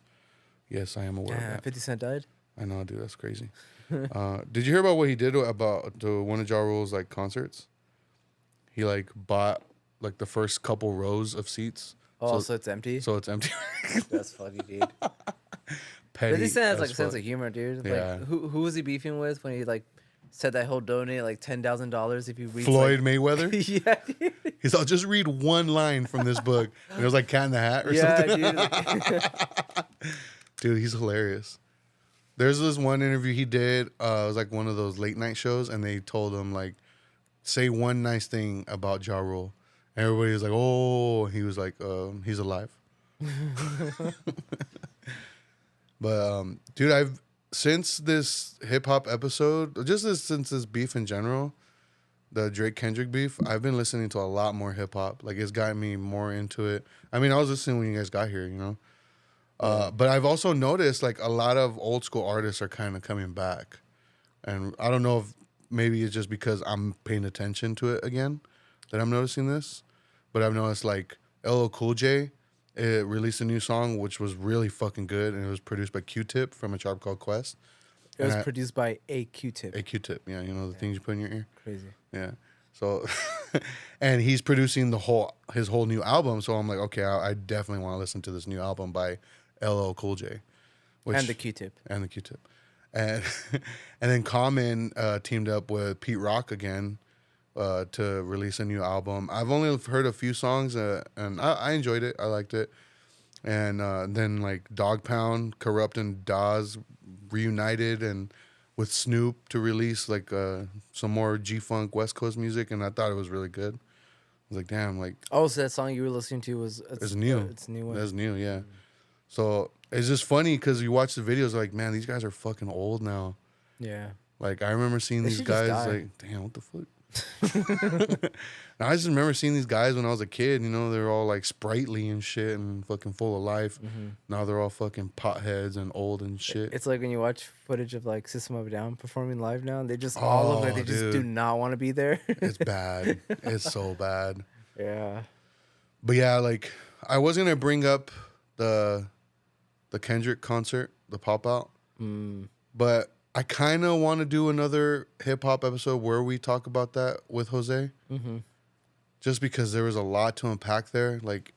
Yes, I am aware of that. 50 Cent died? I know, dude. That's crazy. Did you hear about what he did about one of Ja Rule's like concerts? He like bought like the first couple rows of seats. Oh, so it's empty? So it's empty. That's funny, dude. Petty 50 Cent has like a as sense fuck. of humor, dude. Yeah. Like, who was he beefing with when he like said that he'll donate like $10,000 if you read Floyd Mayweather. Yeah, dude. He's I'll just read one line from this book. And it was like Cat in the Hat or something. Dude. Dude, he's hilarious. There's this one interview he did. It was like one of those late night shows, and they told him like, say one nice thing about Ja Rule. And everybody was like, oh, he was like, he's alive. But dude, since this hip hop episode, since this beef in general, the Drake Kendrick beef, I've been listening to a lot more hip hop. Like it's gotten me more into it. I mean, I was listening when you guys got here, you know. But I've also noticed like a lot of old school artists are kind of coming back, and I don't know if maybe it's just because I'm paying attention to it again. that I'm noticing this, but I've noticed like LL Cool J released a new song which was really fucking good, and it was produced by Q-Tip from A Tribe Called Quest. It was produced by a Q-Tip. A Q-Tip, yeah, you know the things you put in your ear. Crazy. Yeah. So, and he's producing his whole new album. So I'm like, okay, I definitely want to listen to this new album by LL Cool J, And the Q-Tip. and the Q-Tip, and and then Common teamed up with Pete Rock again to release a new album. I've only heard a few songs, and I enjoyed it. I liked it. And then like Dog Pound, Corrupt, and Dawes reunited and with Snoop to release like some more G-Funk West Coast music, and I thought it was really good. I was like, damn, like Oh, so that song you were listening to was it's new. It's a new one. That's new, yeah. So it's just funny because you watch the videos, like, man, these guys are fucking old now. Yeah. Like I remember seeing They these should just guys, die. like, damn, what the fuck. I just remember seeing these guys when I was a kid. You know, they were all like sprightly and shit and fucking full of life. Mm-hmm. Now they're all fucking potheads and old and shit. It's like when you watch footage of like System of a Down performing live now, they just all look like they just do dude. not want to be there. It's bad. It's so bad. Yeah. But yeah, like I was gonna bring up the Kendrick concert, the pop out, but I kind of want to do another hip hop episode where we talk about that with Jose, just because there was a lot to unpack there. Like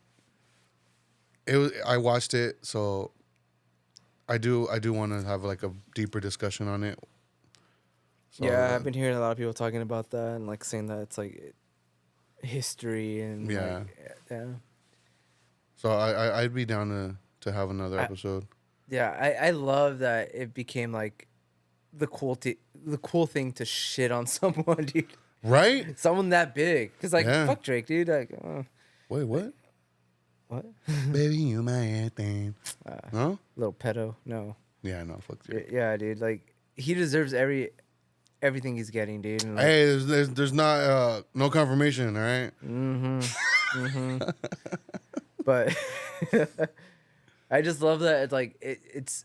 it was, I watched it, so I do want to have like a deeper discussion on it. So, Yeah, I've been hearing a lot of people talking about that and like saying that it's like history and Yeah. like, yeah. So I'd be down to have another episode. Yeah, I love that it became like the cool thing to shit on someone, dude. Right? Someone that big, cause like Yeah. fuck Drake, dude. Like, Wait, what? what? Baby, you my everything. No? Little pedo? No. Yeah, no, fuck you. Yeah, dude. Like he deserves everything he's getting, dude. And, like, Hey, there's not no confirmation, all right? but I just love that it's like it's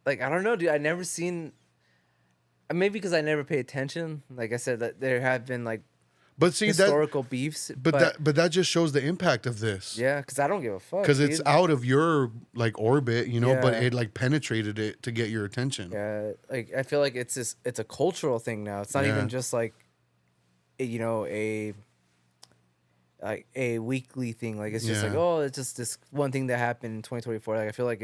like I don't know, dude. I never seen. Maybe because I never pay attention. Like I said, that there have been like But see historical beefs. but that just shows the impact of this. Yeah, because I don't give a fuck. Because it's dude. out of your like orbit, you know, but Yeah. it like penetrated it to get your attention. Yeah, like I feel like it's a cultural thing now. It's not Yeah. even just like, a weekly thing. Like it's just like, Yeah. oh, it's just this one thing that happened in 2024. Like I feel like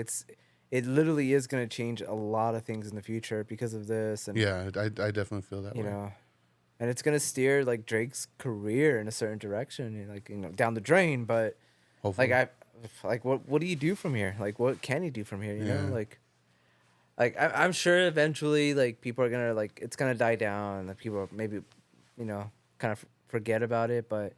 it literally is gonna change a lot of things in the future because of this. And Yeah, I definitely feel that you way. know, and it's gonna steer like Drake's career in a certain direction, and, like down the drain. But Hopefully. what do you do from here? Like what can you do from here? You Yeah. know, like I'm sure eventually like people are gonna like it's gonna die down, and the people maybe kind of forget about it. But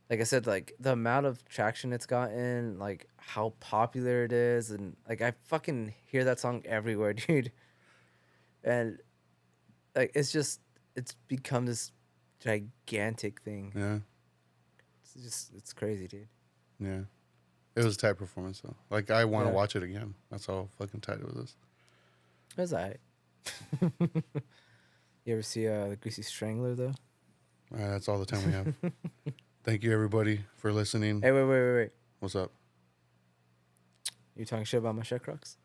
like I said, like the amount of traction it's gotten, like how popular it is, and like I fucking hear that song everywhere, dude. And like it's become this gigantic thing. Yeah. It's crazy, dude. Yeah. It was a tight performance though. Like I want to Yeah. watch it again. That's how fucking tight it was. It was alright. You ever see the Greasy Strangler though? All right, that's all the time we have. Thank you everybody for listening. Hey, wait. What's up? You talking shit about my Shrocs?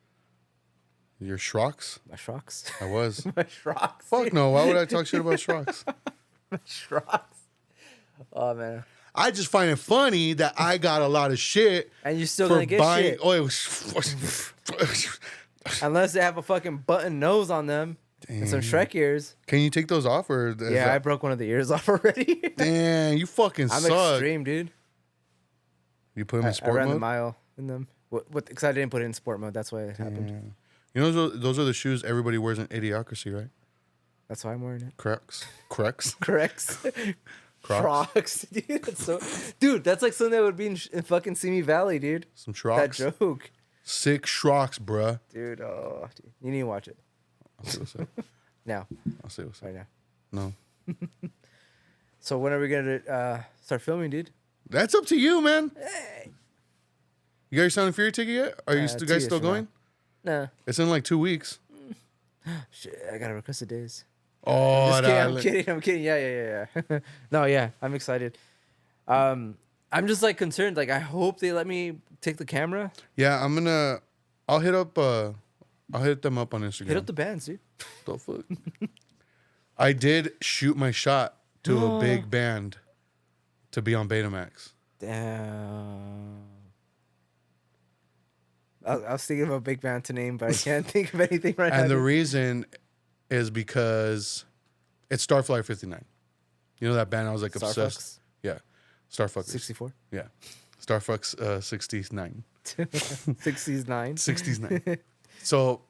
Your Shrocs? My Shrocs? I was. My Shrocs. Fuck no. Why would I talk shit about Shrocs? My Shrocs. Oh man. I just find it funny that I got a lot of shit And you're still for gonna get buying. shit. Oh, it was. Unless they have a fucking button nose on them and some Shrek ears. Can you take those off or? Is Yeah, I that- broke one of the ears off already. Damn, you fucking I'm suck. extreme, dude. You put them in I sport ran the mode. mile in them. What? Because I didn't put it in sport mode. That's why it happened. You know those are the shoes everybody wears in Idiocracy, right? That's why I'm wearing it. Crocs. Correct. Crocs. Crocs, dude. Dude, that's like something that would be in fucking Simi Valley, dude. Some That Shrocs. joke, Sick Shrocs, bruh. dude. Oh, dude. You need to watch it I'll see what's up. now, I'll see what's up. right now. No. So when are we gonna start filming, dude? That's up to you, man. You got your Sound and Fury ticket yet? Are you 2 guys years still from now. going? Nah, It's in like 2 weeks. shit. I gotta request the days. Oh, Just kidding. I'm dale. kidding. I'm kidding. Yeah. No, yeah. I'm excited. I'm just like concerned. Like, I hope they let me take the camera. Yeah, I'll hit them up on Instagram. Hit up the bands, dude. The fuck? I did shoot my shot to a big band to be on Betamax. Damn. I was thinking of a big band to name, but I can't think of anything right now. And the reason is because it's Starflyer 59. You know that band I was like obsessed. Starfucks? Yeah. Starfuckers. 64? Yeah. Starfucks 69. 69? 69. So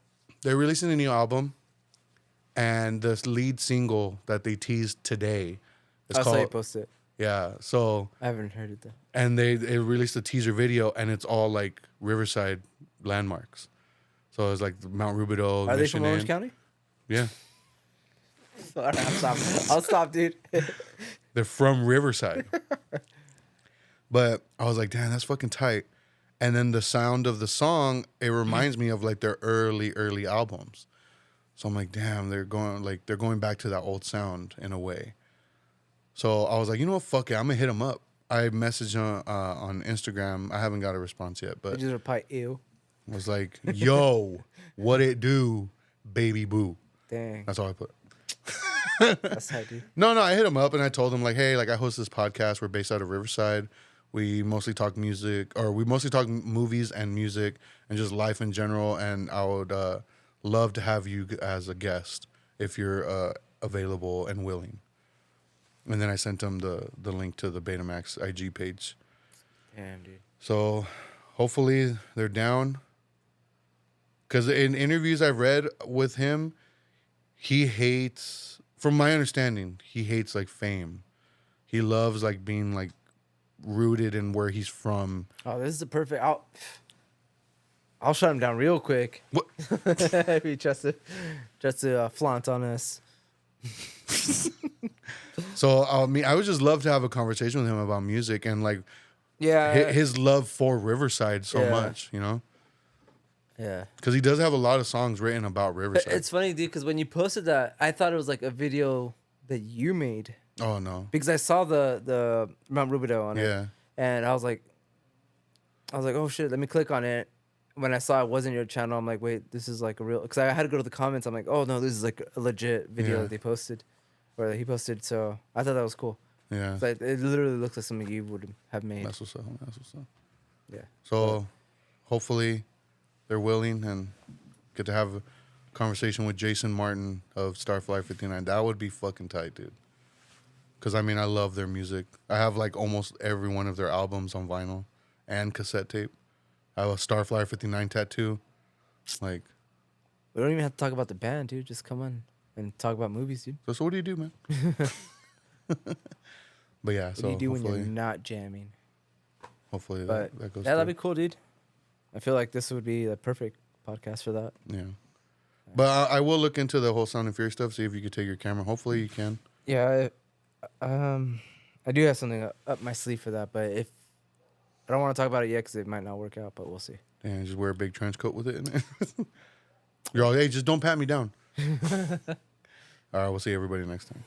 they're releasing a new album, and the lead single that they teased today is I saw you called... post it. Yeah. So... I haven't heard it though. And they released a teaser video, and it's all like Riverside landmarks. So it's like Mount Rubidoux. Are they Mission from Orange Inn. County? Yeah. All right, I'll stop, dude. They're from Riverside. But I was like, damn, that's fucking tight. And then the sound of the song, it reminds me of like their early albums. So I'm like, damn, they're going back to that old sound in a way. So I was like, you know what, fuck it, I'm gonna hit them up. I messaged on Instagram. I haven't got a response yet, I but just reply, ew. I was like, yo, what it do, baby boo. Dang. That's all I put. That's tight, dude. No, I hit him up and I told him like, hey, like I host this podcast. We're based out of Riverside. We mostly talk music, or we mostly talk movies and music and just life in general. And I would love to have you as a guest if you're available and willing. And then I sent him the link to the Betamax IG page. Damn, dude. So hopefully they're down. Because in interviews I've read with him, he hates, from my understanding, he hates like fame. He loves like being like rooted in where he's from. Oh, this is the perfect. I'll shut him down real quick. What? If he tries to flaunt on us. So I would just love to have a conversation with him about music and like Yeah. his love for Riverside so Yeah. much, you know? Yeah. Because he does have a lot of songs written about Riverside. It's funny, dude, because when you posted that, I thought it was like a video that you made. Oh, no. Because I saw the Mount Rubidoux on it. Yeah. And I was like, oh shit, let me click on it. When I saw it wasn't your channel, I'm like, wait, this is like a real. Because I had to go to the comments. I'm like, oh no, this is like a legit video Yeah. that they posted, or that he posted. So I thought that was cool. Yeah. Like it literally looks like something you would have made. That's what's up. That's what's up. Yeah. So hopefully they're willing and get to have a conversation with Jason Martin of Starfly 59. That would be fucking tight, dude. Because, I mean, I love their music. I have, like, almost every one of their albums on vinyl and cassette tape. I have a Starfly 59 tattoo. Like... We don't even have to talk about the band, dude. Just come on and talk about movies, dude. So what do you do, man? But, yeah, What so do you do when hopefully... you're not jamming? Hopefully But that goes yeah, that'd through. be cool, dude. I feel like this would be the perfect podcast for that. Yeah. But I will look into the whole Sound and Fury stuff, see if you could take your camera. Hopefully you can. Yeah, I do have something up my sleeve for that, but if I don't want to talk about it yet because it might not work out, but we'll see. And just wear a big trench coat with it in there. You're all, hey, just don't pat me down. All right, we'll see everybody next time.